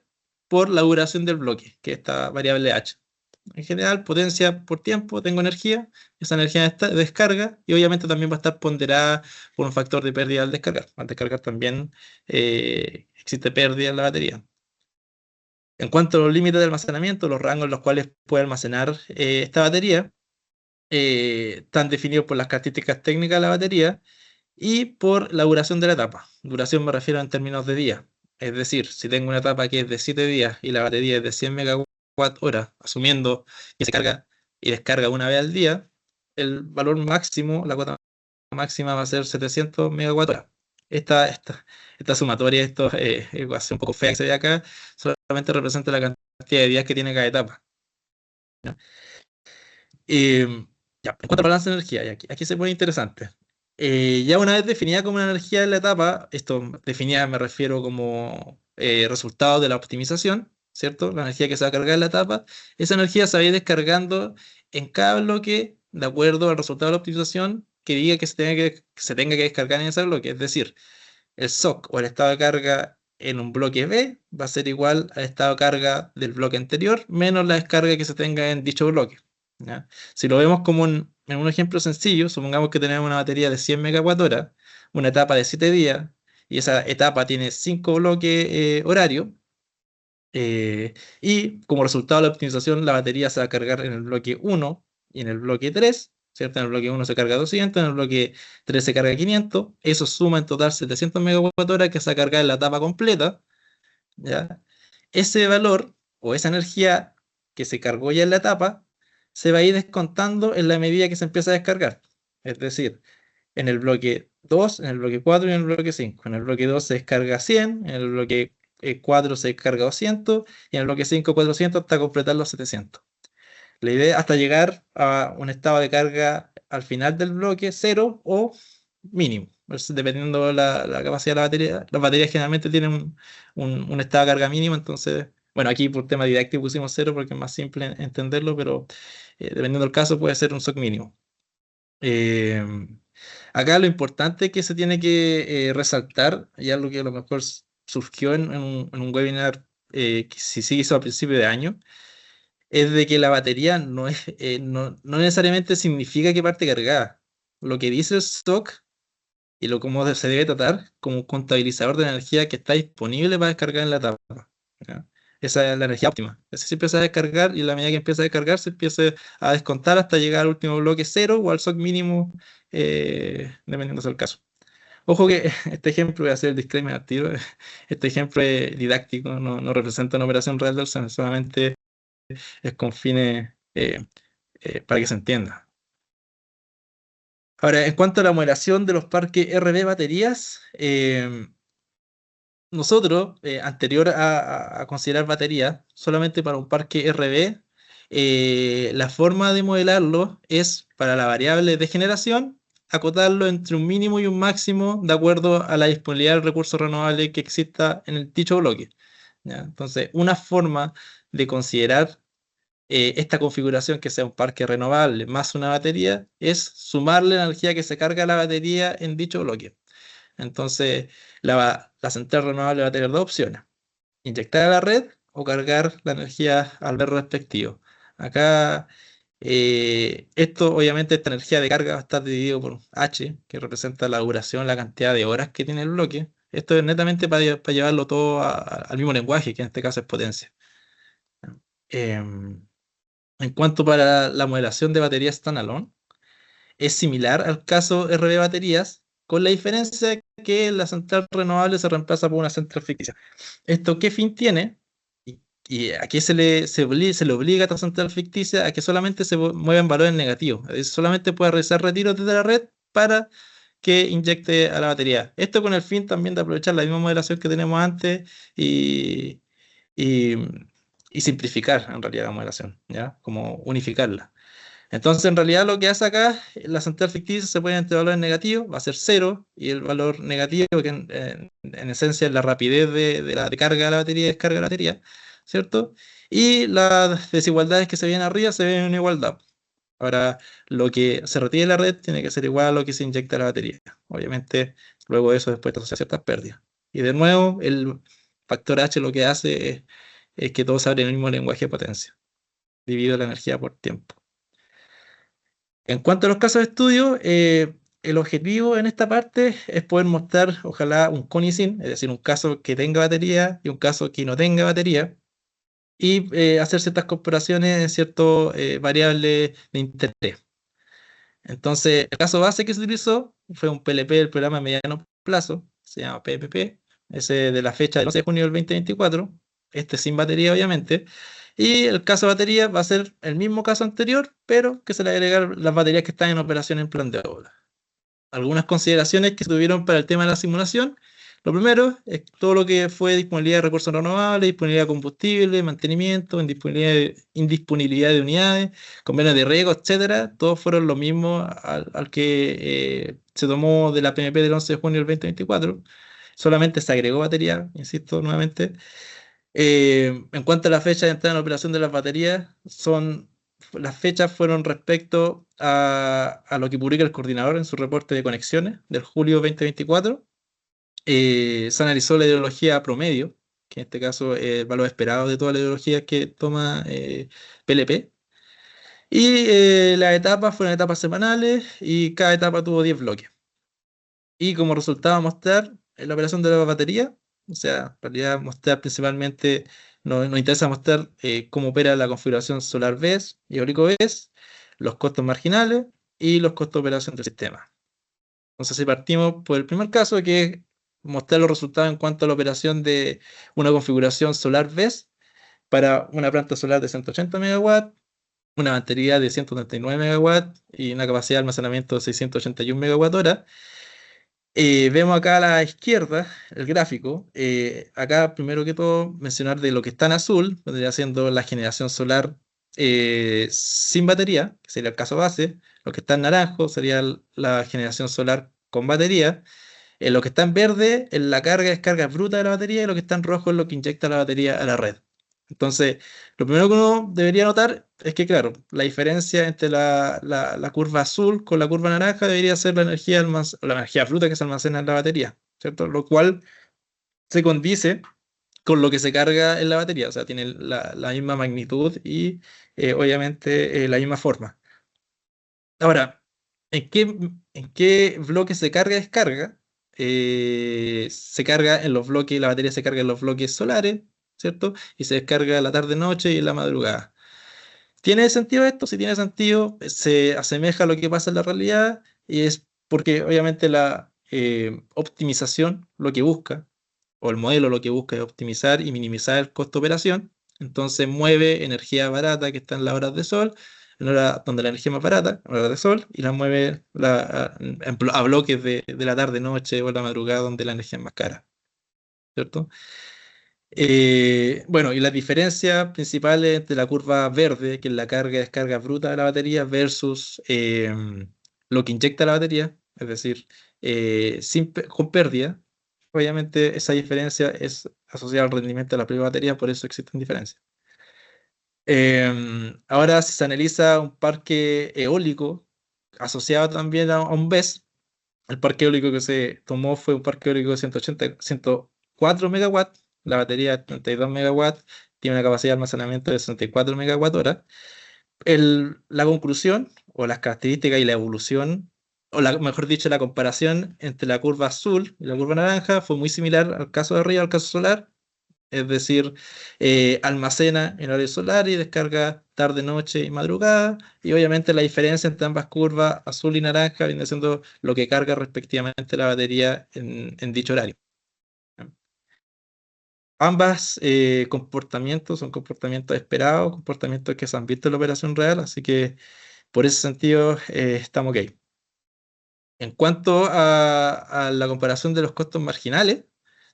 por la duración del bloque, que es esta variable h. En general, potencia por tiempo, tengo energía, esa energía descarga, y obviamente también va a estar ponderada por un factor de pérdida al descargar. Al descargar también existe pérdida en la batería. En cuanto a los límites de almacenamiento, los rangos en los cuales puede almacenar esta batería, están definidos por las características técnicas de la batería y por la duración de la etapa. Duración me refiero en términos de días. Es decir, si tengo una etapa que es de 7 días y la batería es de 100 megawatt-hora, asumiendo que se carga y descarga una vez al día, el valor máximo, la cuota máxima va a ser 700 megawatt-hora. Esta sumatoria, esta ecuación un poco fea que se ve acá, solamente representa la cantidad de días que tiene cada etapa. ¿Ya? Ya, en cuanto al balance de energía, y aquí se pone interesante. Ya una vez definida como una energía en la etapa, esto definida me refiero como resultado de la optimización, ¿cierto? La energía que se va a cargar en la etapa, esa energía se va a ir descargando en cada bloque de acuerdo al resultado de la optimización que diga que se tenga que descargar en ese bloque. Es decir, el SOC o el estado de carga en un bloque B va a ser igual al estado de carga del bloque anterior menos la descarga que se tenga en dicho bloque. ¿Ya? Si lo vemos como en un ejemplo sencillo, supongamos que tenemos una batería de 100 megawatt-hora, una etapa de 7 días, y esa etapa tiene 5 bloques horarios, y como resultado de la optimización, la batería se va a cargar en el bloque 1 y en el bloque 3, ¿cierto? En el bloque 1 se carga 200, en el bloque 3 se carga 500, eso suma en total 700 megawatt-hora que se va a cargar en la etapa completa, ¿ya? Ese valor o esa energía que se cargó ya en la etapa se va a ir descontando en la medida que se empieza a descargar. Es decir, en el bloque 2, en el bloque 4 y en el bloque 5. En el bloque 2 se descarga 100, en el bloque 4 se descarga 200 y en el bloque 5 400 hasta completar los 700. La idea es hasta llegar a un estado de carga al final del bloque 0 o mínimo, dependiendo de la capacidad de la batería. Las baterías generalmente tienen un estado de carga mínimo, entonces, bueno, aquí por tema didáctico pusimos 0 porque es más simple entenderlo, pero dependiendo del caso puede ser un SOC mínimo. Acá lo importante que se tiene que resaltar, y algo que a lo mejor surgió en un webinar que sí se hizo a principio de año, es de que la batería no necesariamente significa que parte cargada. Lo que dice el SOC y cómo se debe tratar como un contabilizador de la energía que está disponible para descargar en la etapa. ¿Ya? Esa es la energía óptima. Esa se empieza a descargar y a la medida que empieza a descargar se empieza a descontar hasta llegar al último bloque 0 o al SOC mínimo, dependiendo del caso. Ojo que este ejemplo, voy a hacer el disclaimer al tiro, este ejemplo es didáctico, no representa una operación real del SEN, solamente es con fines para que se entienda. Ahora, en cuanto a la moderación de los parques RB baterías, nosotros, anterior a considerar baterías, solamente para un parque RB, la forma de modelarlo es para la variable de generación, acotarlo entre un mínimo y un máximo de acuerdo a la disponibilidad del recurso renovable que exista en el dicho bloque. ¿Ya? Entonces, una forma de considerar esta configuración que sea un parque renovable más una batería es sumarle la energía que se carga a la batería en dicho bloque. Entonces, la central renovable va a tener dos opciones: inyectar a la red o cargar la energía al ver respectivo. Acá, esto obviamente, esta energía de carga va a estar dividido por H, que representa la duración, la cantidad de horas que tiene el bloque. Esto es netamente para llevarlo todo al mismo lenguaje, que en este caso es potencia. En cuanto para la modelación de baterías standalone, es similar al caso RB baterías, con la diferencia que la central renovable se reemplaza por una central ficticia. ¿Esto qué fin tiene? ¿Y a qué se le obliga a esta central ficticia? A que solamente se muevan valores negativos. Es decir, solamente puede realizar retiros desde la red para que inyecte a la batería. Esto con el fin también de aprovechar la misma modelación que tenemos antes y simplificar en realidad la modelación, ¿ya? Como unificarla. Entonces, en realidad lo que hace acá, la central ficticia se pone entre valores negativos, va a ser 0, y el valor negativo, que en esencia es la rapidez de la carga de la batería y descarga de la batería, ¿cierto? Y las desigualdades que se ven arriba se ven en igualdad. Ahora, lo que se retire de la red tiene que ser igual a lo que se inyecta a la batería. Obviamente, luego de eso después te asocia ciertas pérdidas. Y de nuevo, el factor H lo que hace es que todos abren el mismo lenguaje de potencia. Divido la energía por tiempo. En cuanto a los casos de estudio, el objetivo en esta parte es poder mostrar, ojalá, un con y sin, es decir, un caso que tenga batería y un caso que no tenga batería, y hacer ciertas comparaciones en ciertas variables de interés. Entonces, el caso base que se utilizó fue un PLP del programa de mediano plazo, se llama PPP, ese de la fecha del 11 de junio del 2024, este sin batería obviamente, y el caso de batería va a ser el mismo caso anterior, pero que se le agregan las baterías que están en operación en plan de obra. Algunas consideraciones que se tuvieron para el tema de la simulación. Lo primero es todo lo que fue disponibilidad de recursos renovables, disponibilidad de combustible, mantenimiento, indisponibilidad de unidades, convenios de riego, etcétera. Todos fueron los mismos al que se tomó de la PMP del 11 de junio del 2024. Solamente se agregó batería, insisto nuevamente. En cuanto a la fecha de entrada en operación de las baterías, las fechas fueron respecto a lo que publica el coordinador en su reporte de conexiones del julio 2024. Se analizó la ideología promedio, que en este caso es el valor esperado de todas las ideologías que toma PLP. Y las etapas fueron etapas semanales y cada etapa tuvo 10 bloques. Y como resultado mostrar la operación de la batería, o sea, en realidad mostrar principalmente, nos interesa mostrar cómo opera la configuración solar BESS y eólico BESS, los costos marginales y los costos de operación del sistema. Entonces, si partimos por el primer caso, que es mostrar los resultados en cuanto a la operación de una configuración solar BESS para una planta solar de 180 MW, una batería de 139 MW y una capacidad de almacenamiento de 681 MWh. Vemos acá a la izquierda el gráfico. Acá, primero que todo, mencionar de lo que está en azul, vendría siendo la generación solar sin batería, que sería el caso base. Lo que está en naranjo sería la generación solar con batería. Lo que está en verde es la carga y descarga bruta de la batería, y lo que está en rojo es lo que inyecta la batería a la red. Entonces, lo primero que uno debería notar es que, claro, la diferencia entre la curva azul con la curva naranja debería ser la energía bruta que se almacena en la batería, ¿cierto? Lo cual se condice con lo que se carga en la batería, o sea, tiene la misma magnitud y obviamente la misma forma. Ahora, ¿en qué bloque se carga y descarga? Se carga en los bloques, la batería se carga en los bloques solares, ¿cierto? Y se descarga la tarde-noche y en la madrugada. ¿Tiene sentido esto? Si tiene sentido, se asemeja a lo que pasa en la realidad, y es porque obviamente la optimización lo que busca, o el modelo lo que busca es optimizar y minimizar el costo de operación. Entonces mueve energía barata que está en las horas de sol, en horas donde la energía es más barata, en horas de sol, y la mueve a bloques de la tarde-noche o la madrugada donde la energía es más cara, ¿cierto? Bueno, y las diferencias principales entre la curva verde, que es la carga y descarga bruta de la batería, versus lo que inyecta la batería, es decir, con pérdida. Obviamente esa diferencia es asociada al rendimiento de la propia batería, por eso existen diferencias. Ahora, si se analiza un parque eólico asociado también a un BESS, el parque eólico que se tomó fue un parque eólico de 104 megawatts, la batería de 32 megawatts, tiene una capacidad de almacenamiento de 64 megawatt-hora. La conclusión, o las características y la evolución, mejor dicho, la comparación entre la curva azul y la curva naranja fue muy similar al caso de arriba, al caso solar. Es decir, almacena en horario solar y descarga tarde, noche y madrugada. Y obviamente la diferencia entre ambas curvas, azul y naranja, viene siendo lo que carga respectivamente la batería en dicho horario. Ambas comportamientos son comportamientos esperados, comportamientos que se han visto en la operación real, así que por ese sentido estamos ok. En cuanto a la comparación de los costos marginales,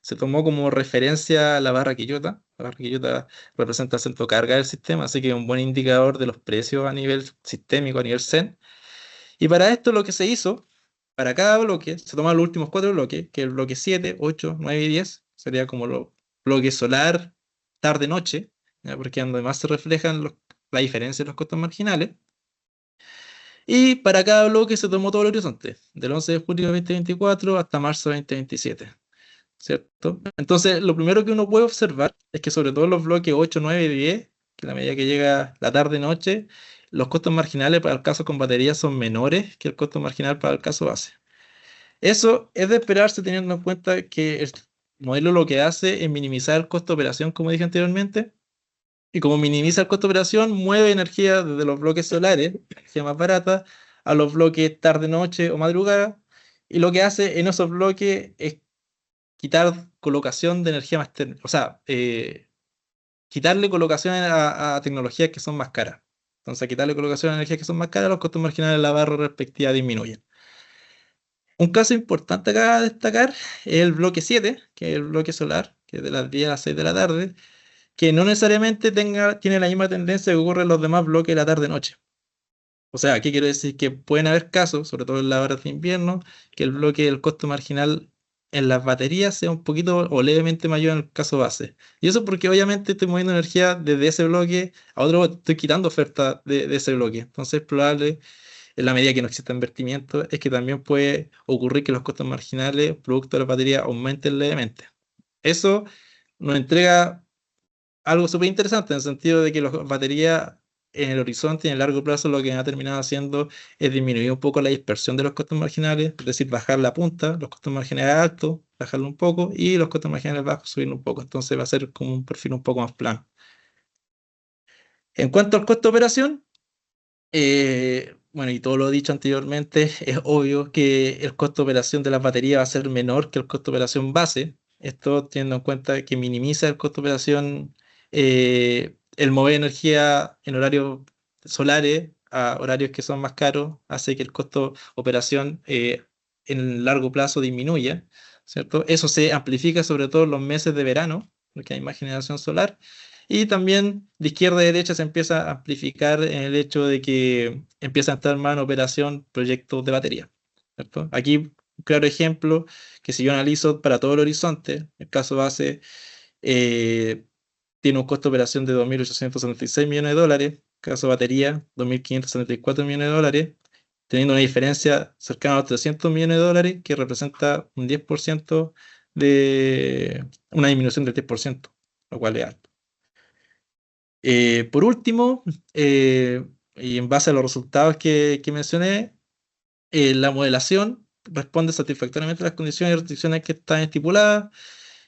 se tomó como referencia la barra Quillota. La barra Quillota representa el centro de carga del sistema, así que es un buen indicador de los precios a nivel sistémico, a nivel CEN. Y para esto lo que se hizo, para cada bloque, se tomaron los últimos 4 bloques, que es el bloque 7, 8, 9 y 10, sería como los bloques solar, tarde, noche, ¿ya? Porque además se reflejan la diferencia en los costos marginales. Y para cada bloque se tomó todo el horizonte, del 11 de julio de 2024 hasta marzo de 2027, ¿cierto? Entonces, lo primero que uno puede observar es que sobre todo los bloques 8, 9 y 10, que a la medida que llega la tarde-noche, los costos marginales para el caso con batería son menores que el costo marginal para el caso base. Eso es de esperarse teniendo en cuenta que el modelo lo que hace es minimizar el costo de operación, como dije anteriormente, y como minimiza el costo de operación, mueve energía desde los bloques solares, energía más barata, a los bloques tarde-noche o madrugada, y lo que hace en esos bloques es quitar colocación de energía más o sea, quitarle colocación a tecnologías que son más caras. Entonces, quitarle colocación a energías que son más caras, los costos marginales de la barra respectiva disminuyen. Un caso importante acá a destacar es el bloque 7, que es el bloque solar, que es de las 10 a las 6 de la tarde, que no necesariamente tiene la misma tendencia que ocurre en los demás bloques de la tarde-noche. O sea, ¿qué quiero decir? Que pueden haber casos, sobre todo en las horas de invierno, que el bloque del costo marginal en las baterías sea un poquito o levemente mayor en el caso base. Y eso porque obviamente estoy moviendo energía desde ese bloque a otro, estoy quitando oferta de ese bloque. Entonces es probable, en la medida que no exista invertimiento, es que también puede ocurrir que los costos marginales producto de la batería aumenten levemente. Eso nos entrega algo súper interesante en el sentido de que las baterías en el horizonte y en el largo plazo lo que han terminado haciendo es disminuir un poco la dispersión de los costos marginales, es decir, bajar la punta, los costos marginales altos, bajarlo un poco, y los costos marginales bajos, subirlo un poco. Entonces va a ser como un perfil un poco más plano. En cuanto al costo de operación, bueno, y todo lo dicho anteriormente, es obvio que el costo de operación de las baterías va a ser menor que el costo de operación base. Esto teniendo en cuenta que minimiza el costo de operación, el mover energía en horarios solares a horarios que son más caros, hace que el costo de operación en el largo plazo disminuya, ¿cierto? Eso se amplifica sobre todo en los meses de verano, porque hay más generación solar. Y también de izquierda a derecha se empieza a amplificar en el hecho de que empiezan a estar más en operación proyectos de batería, ¿cierto? Aquí un claro ejemplo, que si yo analizo para todo el horizonte, el caso base tiene un costo de operación de 2.876 millones de dólares, caso batería 2.574 millones de dólares, teniendo una diferencia cercana a los 300 millones de dólares, que representa un 10% de una disminución del 10%, lo cual es alto. Por último, y en base a los resultados que mencioné, la modelación responde satisfactoriamente a las condiciones y restricciones que están estipuladas.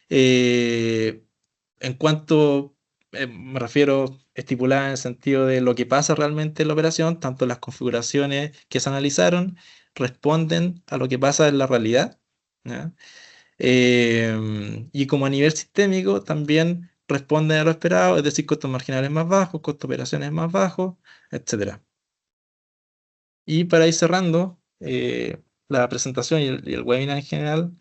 En cuanto me refiero estipulada en el sentido de lo que pasa realmente en la operación, tanto las configuraciones que se analizaron responden a lo que pasa en la realidad, ¿ya? Y como a nivel sistémico también responden a lo esperado, es decir, costos marginales más bajos, costos de operaciones más bajos, etc. Y para ir cerrando la presentación y el webinar en general,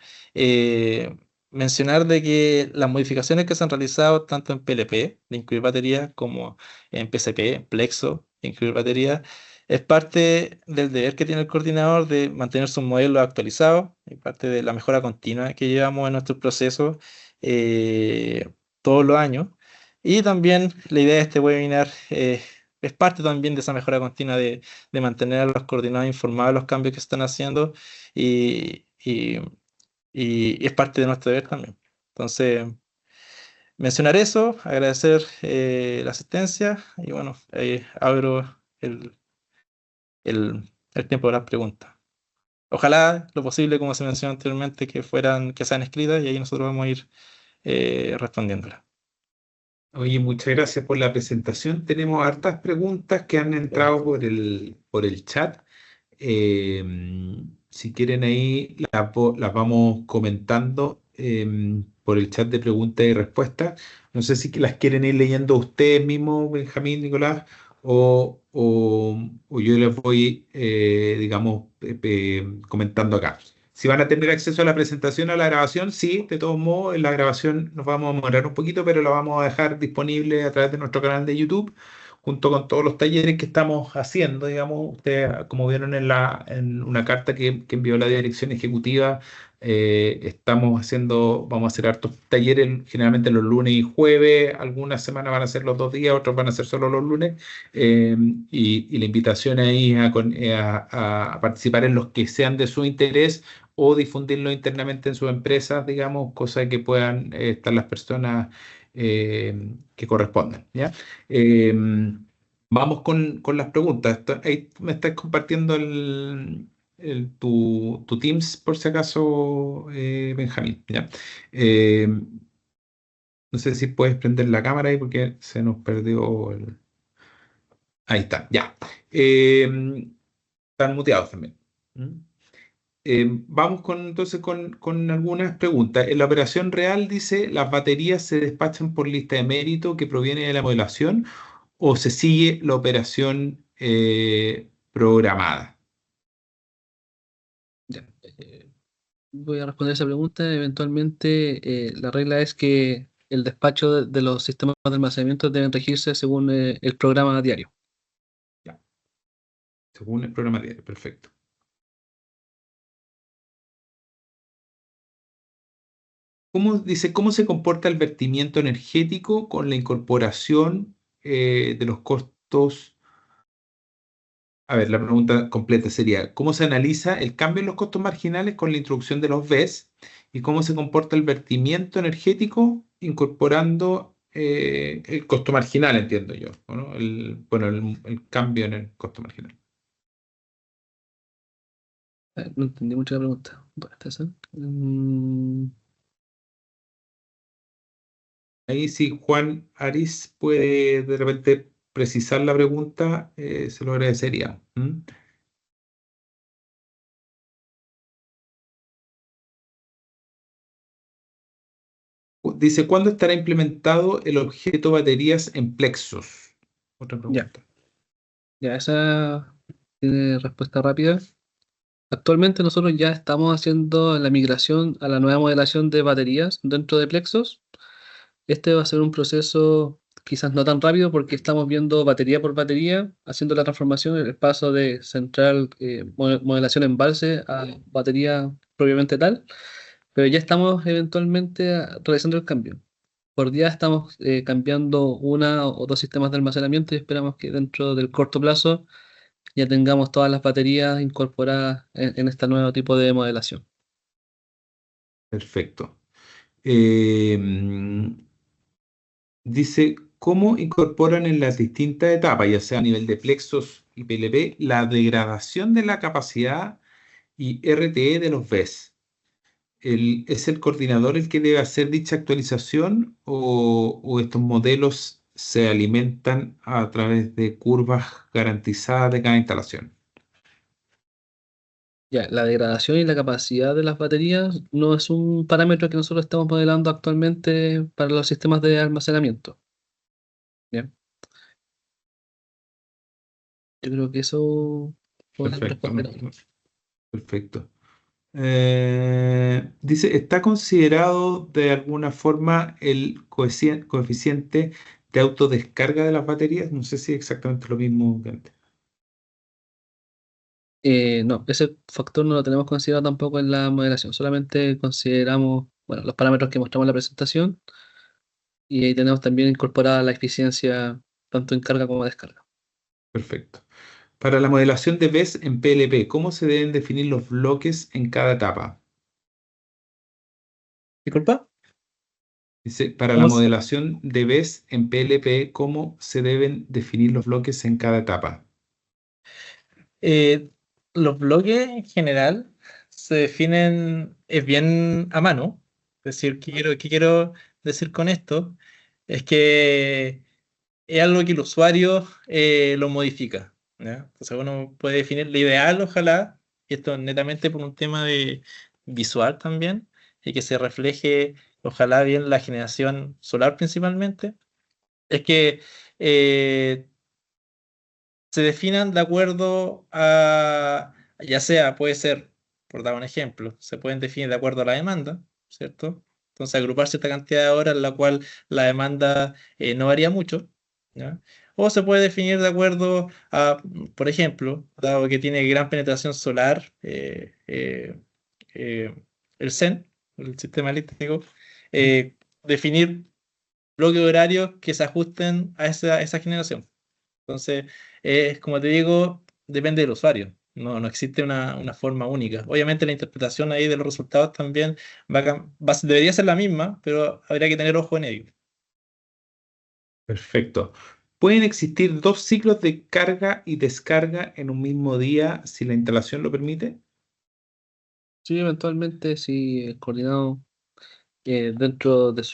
mencionar de que las modificaciones que se han realizado tanto en PLP, de incluir baterías, como en PCP, Plexo, de incluir baterías, es parte del deber que tiene el coordinador de mantener sus modelos actualizados, y parte de la mejora continua que llevamos en nuestros procesos todos los años. Y también la idea de este webinar es parte también de esa mejora continua de mantener a los coordinados informados de los cambios que se están haciendo y es parte de nuestro deber también. Entonces, mencionar eso, agradecer la asistencia y bueno, abro el tiempo de las preguntas. Ojalá lo posible, como se mencionó anteriormente, que sean escritas y ahí nosotros vamos a ir respondiéndolas. Oye, muchas gracias por la presentación. Tenemos hartas preguntas que han entrado por el chat. Si quieren ahí las vamos comentando por el chat de preguntas y respuestas. No sé si las quieren ir leyendo ustedes mismos, Benjamín, Nicolás, o yo les voy, digamos, comentando acá. Si van a tener acceso a la presentación, a la grabación, sí, de todos modos, en la grabación nos vamos a demorar un poquito, pero la vamos a dejar disponible a través de nuestro canal de YouTube. junto con todos los talleres que estamos haciendo, digamos, ustedes, como vieron en una carta que envió la dirección ejecutiva, vamos a hacer hartos talleres, generalmente los lunes y jueves, algunas semanas van a ser los 2 días, otros van a ser solo los lunes, y la invitación ahí a participar en los que sean de su interés o difundirlo internamente en sus empresas, digamos, cosa que puedan estar las personas que correspondan, ¿ya? Vamos con las preguntas. Ahí me estás compartiendo tu Teams, por si acaso, Benjamín, ¿ya? No sé si puedes prender la cámara ahí porque se nos perdió el... Ahí está, ya. Están muteados también. ¿Mm? Vamos entonces con algunas preguntas. En la operación real dice, ¿las baterías se despachan por lista de mérito que proviene de la modelación o se sigue la operación programada? Ya, voy a responder esa pregunta. Eventualmente, la regla es que el despacho de los sistemas de almacenamiento deben regirse según el programa diario. Ya. Según el programa diario, perfecto. ¿Cómo se comporta el vertimiento energético con la incorporación de los costos? A ver, la pregunta completa sería, ¿cómo se analiza el cambio en los costos marginales con la introducción de los BES? ¿Y cómo se comporta el vertimiento energético incorporando el costo marginal, entiendo yo, ¿no? El cambio en el costo marginal. No entendí mucho la pregunta. Bueno, Ahí si Juan Aris puede de repente precisar la pregunta, se lo agradecería. ¿Mm? Dice, ¿cuándo estará implementado el objeto baterías en Plexos? Otra Ya, pregunta. ya, esa tiene respuesta rápida. Actualmente nosotros ya estamos haciendo la migración a la nueva modelación de baterías dentro de Plexos. Este va a ser un proceso quizás no tan rápido porque estamos viendo batería por batería, haciendo la transformación, el paso de central modelación en embalse a batería propiamente tal, pero ya estamos eventualmente realizando el cambio. Por día estamos cambiando una o dos sistemas de almacenamiento y esperamos que dentro del corto plazo ya tengamos todas las baterías incorporadas en este nuevo tipo de modelación. Perfecto. Dice, ¿cómo incorporan en las distintas etapas, ya sea a nivel de Plexos y PLP, la degradación de la capacidad y RTE de los BES? ¿Es el coordinador el que debe hacer dicha actualización o estos modelos se alimentan a través de curvas garantizadas de cada instalación? Ya, la degradación y la capacidad de las baterías no es un parámetro que nosotros estamos modelando actualmente para los sistemas de almacenamiento. Bien, yo creo que eso podría Perfecto. responder. Perfecto. Dice, ¿está considerado de alguna forma el coeficiente de autodescarga de las baterías? No sé si es exactamente lo mismo que antes. No, ese factor no lo tenemos considerado tampoco en la modelación, solamente consideramos, bueno, los parámetros que mostramos en la presentación y ahí tenemos también incorporada la eficiencia tanto en carga como descarga. Perfecto. Para la modelación de BES en PLP, ¿cómo se deben definir los bloques en cada etapa? ¿Disculpa? Dice, para la ¿Cómo se- modelación de BES en PLP, ¿cómo se deben definir los bloques en cada etapa? eh, los bloques en general se definen es bien a mano. Es decir, qué quiero decir con esto? Es que es algo que el usuario lo modifica, ¿ya? Entonces uno puede definir lo ideal, ojalá, y esto netamente por un tema de visual también, y que se refleje, ojalá, bien la generación solar principalmente, es que eh, se definan de acuerdo a, ya sea, puede ser, por dar un ejemplo, se pueden definir de acuerdo a la demanda, ¿cierto? Entonces agrupar cierta cantidad de horas en la cual la demanda no varía mucho, ¿ya? o se puede definir de acuerdo a, por ejemplo, dado que tiene gran penetración solar, eh, el CEN, el sistema eléctrico, definir bloques horarios que se ajusten a esa generación. Entonces, como te digo, depende del usuario. No existe una forma única. Obviamente la interpretación ahí de los resultados también debería ser la misma, pero habría que tener ojo en ello. Perfecto. ¿Pueden existir dos ciclos de carga y descarga en un mismo día si la instalación lo permite? Sí, eventualmente, si el coordinado dentro de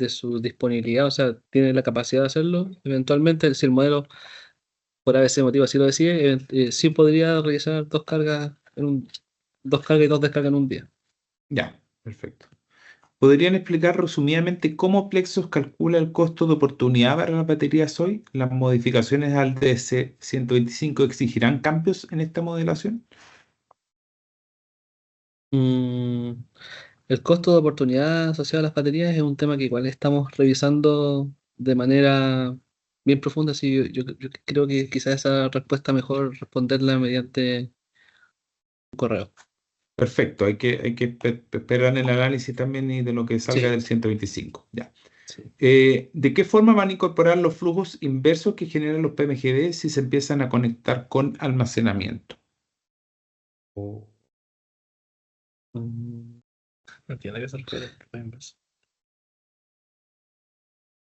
su disponibilidad, o sea, tiene la capacidad de hacerlo, eventualmente, si el modelo por ese motivo así lo decide, sí podría realizar dos cargas y dos descargas en un día. Ya, perfecto. ¿Podrían explicar resumidamente cómo Plexos calcula el costo de oportunidad para las baterías hoy? ¿Las modificaciones al DC-125 exigirán cambios en esta modelación? Mm, el costo de oportunidad asociado a las baterías es un tema que igual estamos revisando de manera bien profunda. Sí, yo creo que quizás esa respuesta mejor responderla mediante un correo. Perfecto, hay que esperar el análisis también y de lo que salga Sí, del 125. Ya. sí. ¿De qué forma van a incorporar los flujos inversos que generan los PMGD si se empiezan a conectar con almacenamiento? Mm, No entiendo a qué se refiere.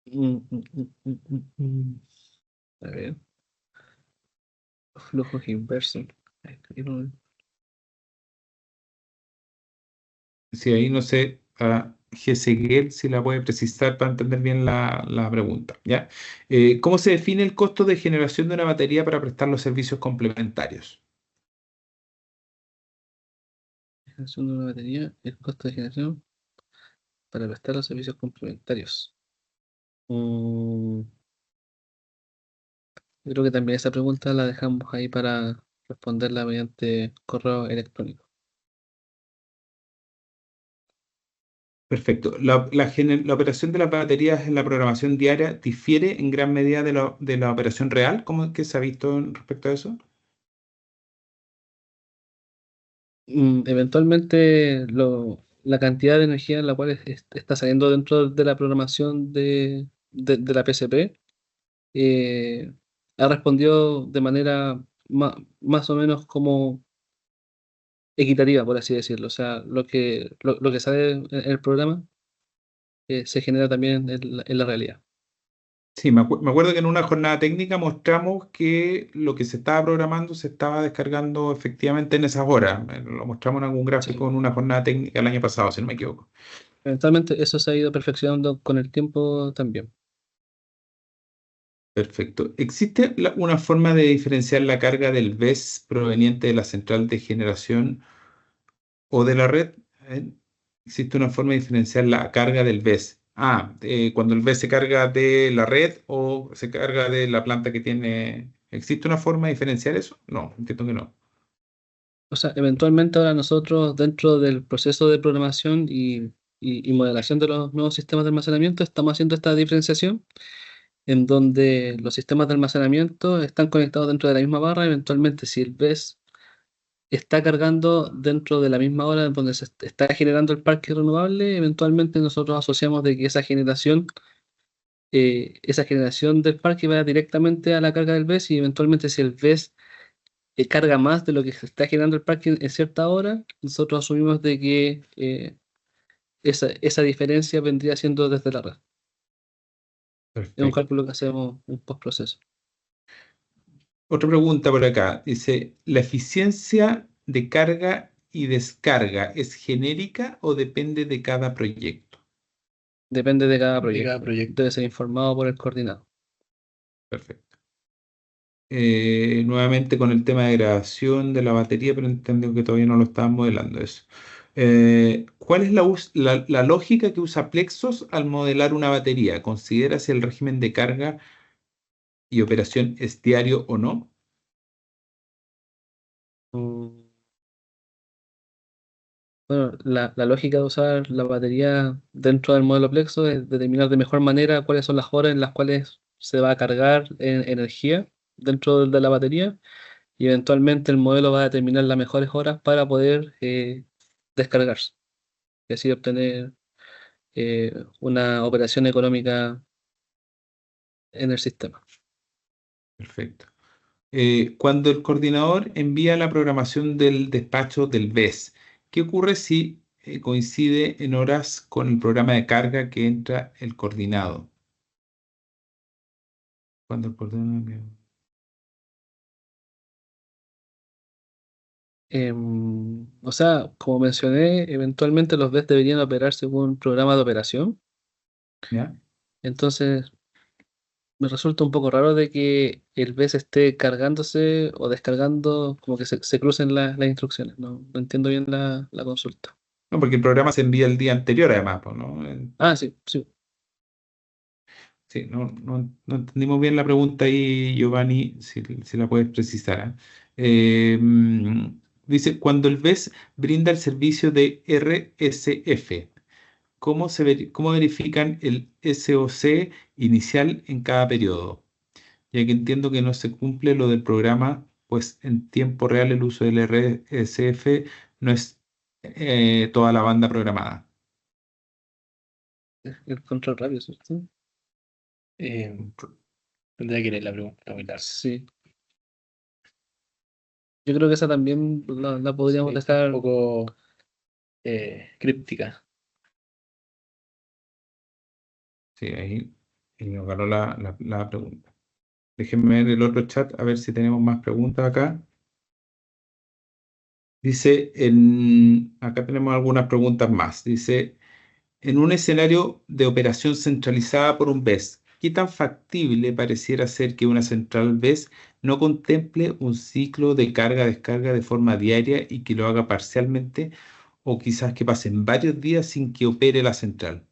mm, mm, mm, mm, A ver, flujos inversos. Aquí no- Si ahí no sé, a Geseguel si la puede precisar para entender bien la pregunta, ¿ya? ¿Cómo se define el costo de generación de una batería para prestar los servicios complementarios? Generación de una batería, el costo de generación para prestar los servicios complementarios. Mm, yo creo que también esa pregunta la dejamos ahí para responderla mediante correo electrónico. Perfecto. La operación de las baterías en la programación diaria difiere en gran medida de la operación real. ¿Cómo es que se ha visto respecto a eso? Eventualmente la cantidad de energía en la cual está saliendo dentro de la programación de la PCP eh, ha respondido de manera más o menos como equitativa, por así decirlo. O sea, lo que sale en el programa se genera también en la realidad. Sí, me acuerdo que en una jornada técnica mostramos que lo que se estaba programando se estaba descargando efectivamente en esas horas. Lo mostramos en algún gráfico Sí. en una jornada técnica el año pasado, si no me equivoco. Eventualmente eso se ha ido perfeccionando con el tiempo también. Perfecto. ¿Existe una forma de diferenciar la carga del BESS proveniente de la central de generación o de la red? Eh, ¿Existe una forma de diferenciar la carga del BESS? Cuando el BESS se carga de la red o se carga de la planta que tiene. ¿Existe una forma de diferenciar eso? No, entiendo que no. O sea, eventualmente ahora nosotros dentro del proceso de programación y modelación de los nuevos sistemas de almacenamiento estamos haciendo esta diferenciación en donde los sistemas de almacenamiento están conectados dentro de la misma barra. Eventualmente, si el BES está cargando dentro de la misma hora en donde se está generando el parque renovable, eventualmente nosotros asociamos de que esa generación del parque va directamente a la carga del BES y eventualmente si el BES carga más de lo que se está generando el parque en cierta hora, nosotros asumimos de que esa diferencia vendría siendo desde la red. Es un Perfecto. cálculo que hacemos en postproceso. Otra pregunta por acá. Dice, ¿la eficiencia de carga y descarga es genérica o depende de cada proyecto? Depende de cada De cada proyecto. proyecto. Debe ser informado por el coordinado. Perfecto. Nuevamente con el tema de grabación de la batería, pero entiendo que todavía no lo estaban modelando eso. ¿Cuál es la lógica que usa Plexos al modelar una batería? ¿Considera si el régimen de carga y operación es diario o no? Mm, Bueno, la lógica de usar la batería dentro del modelo Plexo es determinar de mejor manera cuáles son las horas en las cuales se va a cargar energía dentro de la batería y eventualmente el modelo va a determinar las mejores horas para poder descargarse y así obtener una operación económica en el sistema. Perfecto. Cuando el coordinador envía la programación del despacho del BES, ¿qué ocurre si coincide en horas con el programa de carga que entra el coordinado? Cuando el coordinador... O sea, como mencioné, eventualmente los BES deberían operar según un programa de operación. ¿Ya? Entonces, me resulta un poco raro de que el BES esté cargándose o descargando, como que se crucen las instrucciones. No entiendo bien la consulta. No, porque el programa se envía el día anterior además, pues, ¿no? Ah, sí, sí. Sí, no entendimos bien la pregunta ahí, Giovanni, si la puedes precisar. Dice, cuando el BES brinda el servicio de RSF, ¿cómo verifican el SOC inicial en cada periodo? Ya que entiendo que no se cumple lo del programa, pues en tiempo real el uso del RSF no es toda la banda programada. El control radio, ¿cierto? Tendría que leer la pregunta muy larga. Sí. Yo creo que esa también la podríamos Sí, dejar. un poco críptica. Sí, ahí nos ganó la pregunta. Déjenme ver el otro chat a ver si tenemos más preguntas acá. Dice, acá tenemos algunas preguntas más. Dice, en un escenario de operación centralizada por un BES, ¿qué tan factible pareciera ser que una central BES no contemple un ciclo de carga-descarga de forma diaria y que lo haga parcialmente o quizás que pasen varios días sin que opere la central?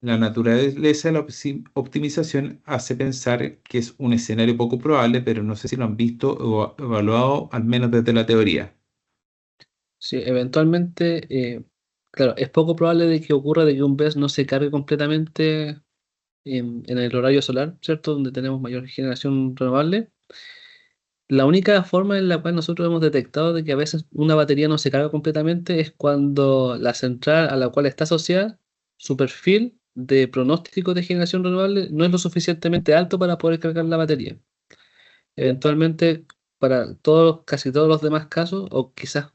La naturaleza de la optimización hace pensar que es un escenario poco probable, pero no sé si lo han visto o evaluado, al menos desde la teoría. Sí, eventualmente, claro, es poco probable de que ocurra de que un BES no se cargue completamente en el horario solar, ¿cierto? Donde tenemos mayor generación renovable. La única forma en la cual nosotros hemos detectado de que a veces una batería no se carga completamente es cuando la central a la cual está asociada, su perfil de pronóstico de generación renovable no es lo suficientemente alto para poder cargar la batería. Eventualmente, para todos, casi todos los demás casos, o quizás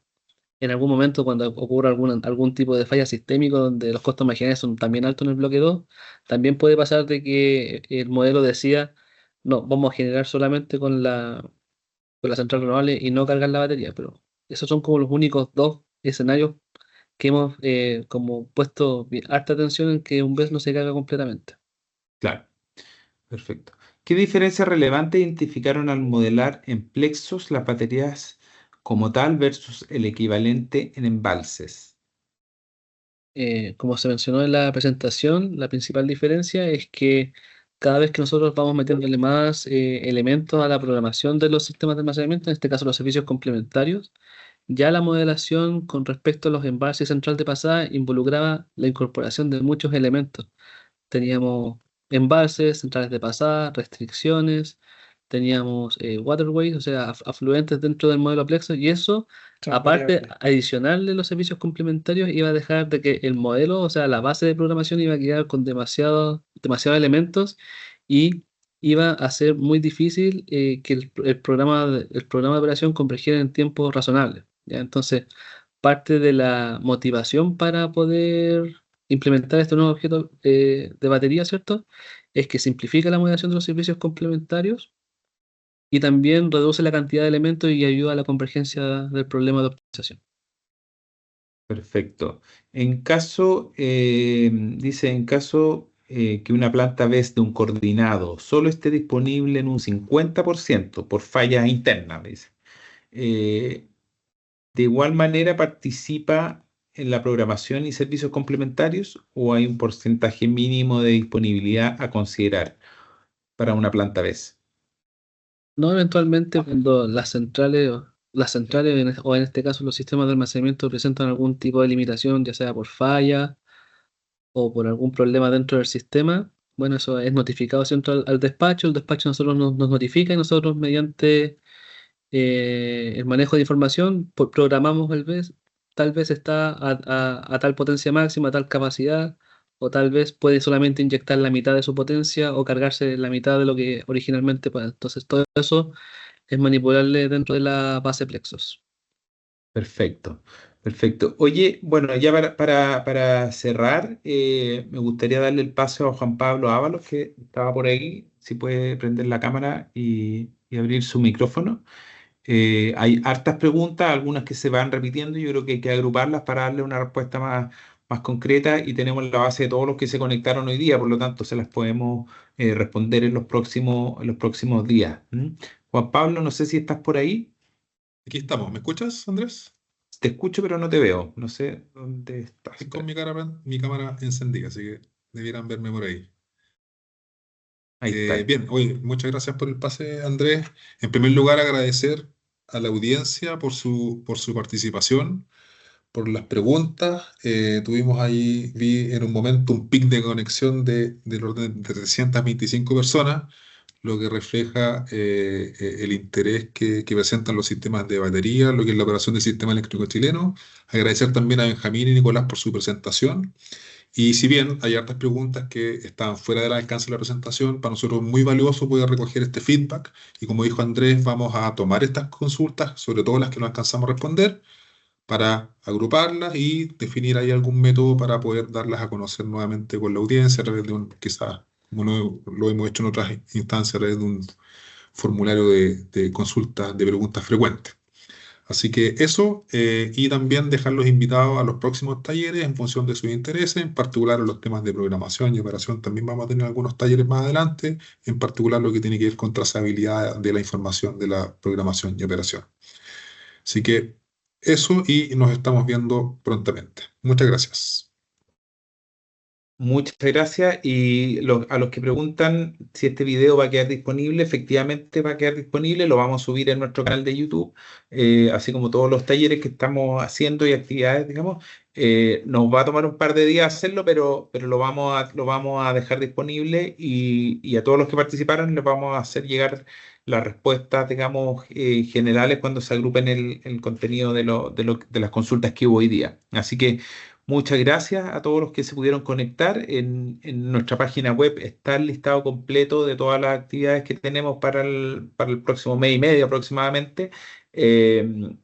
en algún momento cuando ocurra algún tipo de falla sistémico donde los costos marginales son también altos en el bloque 2, también puede pasar de que el modelo decida, no, vamos a generar solamente con la central renovable y no cargar la batería, pero esos son como los únicos dos escenarios que hemos como puesto harta atención en que un BES no se carga completamente. Claro, perfecto. ¿Qué diferencia relevante identificaron al modelar en plexos las baterías como tal versus el equivalente en embalses? Como se mencionó en la presentación, la principal diferencia es que cada vez que nosotros vamos metiéndole más elementos a la programación de los sistemas de almacenamiento, en este caso los servicios complementarios, ya la modelación con respecto a los embalses central de pasada involucraba la incorporación de muchos elementos. Teníamos embalses, centrales de pasada, restricciones, teníamos waterways, o sea, afluentes dentro del modelo Plexo, y eso, Son aparte, variables. adicional de los servicios complementarios, iba a dejar de que el modelo, o sea, la base de programación iba a quedar con demasiados elementos y iba a ser muy difícil que el programa de operación convergiera en tiempos razonables. ¿Ya? Entonces, parte de la motivación para poder implementar este nuevo objeto de batería, ¿cierto? Es que simplifica la modelación de los servicios complementarios y también reduce la cantidad de elementos y ayuda a la convergencia del problema de optimización. Perfecto. Dice, en caso que una planta BES de un coordinado solo esté disponible en un 50% por falla interna, dice. eh, ¿De igual manera participa en la programación y servicios complementarios o hay un porcentaje mínimo de disponibilidad a considerar para una planta BES? No, eventualmente cuando las centrales o en este caso los sistemas de almacenamiento presentan algún tipo de limitación, ya sea por falla o por algún problema dentro del sistema, Bueno, eso es notificado siempre al despacho, el despacho nosotros nos notifica y nosotros mediante el manejo de información programamos tal vez está a tal potencia máxima, a tal capacidad, o tal vez puede solamente inyectar la mitad de su potencia o cargarse la mitad de lo que originalmente puede. Entonces todo eso es manipulable dentro de la base Plexos. Perfecto, perfecto. Oye, bueno, ya para cerrar, me gustaría darle el paso a Juan Pablo Ábalos, que estaba por ahí, si puede prender la cámara y abrir su micrófono. Hay hartas preguntas, algunas que se van repitiendo, yo creo que hay que agruparlas para darle una respuesta más concreta y tenemos la base de todos los que se conectaron hoy día, por lo tanto se las podemos responder en los próximos días. ¿M? Juan Pablo, no sé si estás por ahí. Aquí estamos. ¿Me escuchas, Andrés? Te escucho, pero no te veo. No sé dónde estás. Estoy con mi cámara encendida, así que debieran verme por ahí. Ahí está. Bien, oye, muchas gracias por el pase, Andrés. En primer lugar, agradecer a la audiencia por su participación, por las preguntas. Tuvimos ahí, vi en un momento un pic de conexión del orden de 325 personas, lo que refleja el interés que presentan los sistemas de batería, lo que es la operación del sistema eléctrico chileno. Agradecer también a Benjamín y Nicolás por su presentación. Y si bien hay hartas preguntas que estaban fuera del alcance de la presentación, para nosotros es muy valioso poder recoger este feedback y como dijo Andrés, vamos a tomar estas consultas, sobre todo las que no alcanzamos a responder, para agruparlas y definir ahí algún método para poder darlas a conocer nuevamente con la audiencia a través de quizás, como lo hemos hecho en otras instancias, a través de un formulario de consultas, de preguntas frecuentes. Así que eso, y también dejarlos invitados a los próximos talleres en función de sus intereses, en particular en los temas de programación y operación. También vamos a tener algunos talleres más adelante, en particular lo que tiene que ver con trazabilidad de la información de la programación y operación. Así que eso y nos estamos viendo prontamente. Muchas gracias. Muchas gracias. Y a los que preguntan si este video va a quedar disponible, efectivamente va a quedar disponible. Lo vamos a subir en nuestro canal de YouTube, así como todos los talleres que estamos haciendo y actividades, digamos. Nos va a tomar un par de días hacerlo, pero lo vamos a dejar disponible y a todos los que participaron les vamos a hacer llegar las respuestas, digamos, generales cuando se agrupen el contenido de las consultas que hubo hoy día. Así que muchas gracias a todos los que se pudieron conectar. En nuestra página web está el listado completo de todas las actividades que tenemos para el próximo mes y medio aproximadamente.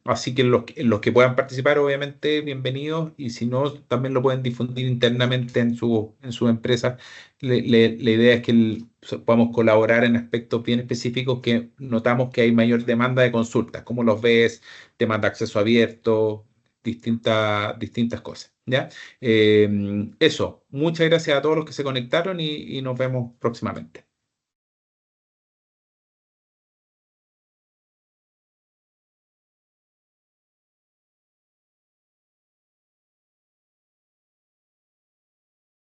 Así que los que puedan participar, obviamente, bienvenidos. Y si no, también lo pueden difundir internamente en su empresa. La idea es que podamos colaborar en aspectos bien específicos que notamos que hay mayor demanda de consultas, como los ves, temas de acceso abierto, distintas cosas. ¿Ya? Eso, muchas gracias a todos los que se conectaron y nos vemos próximamente.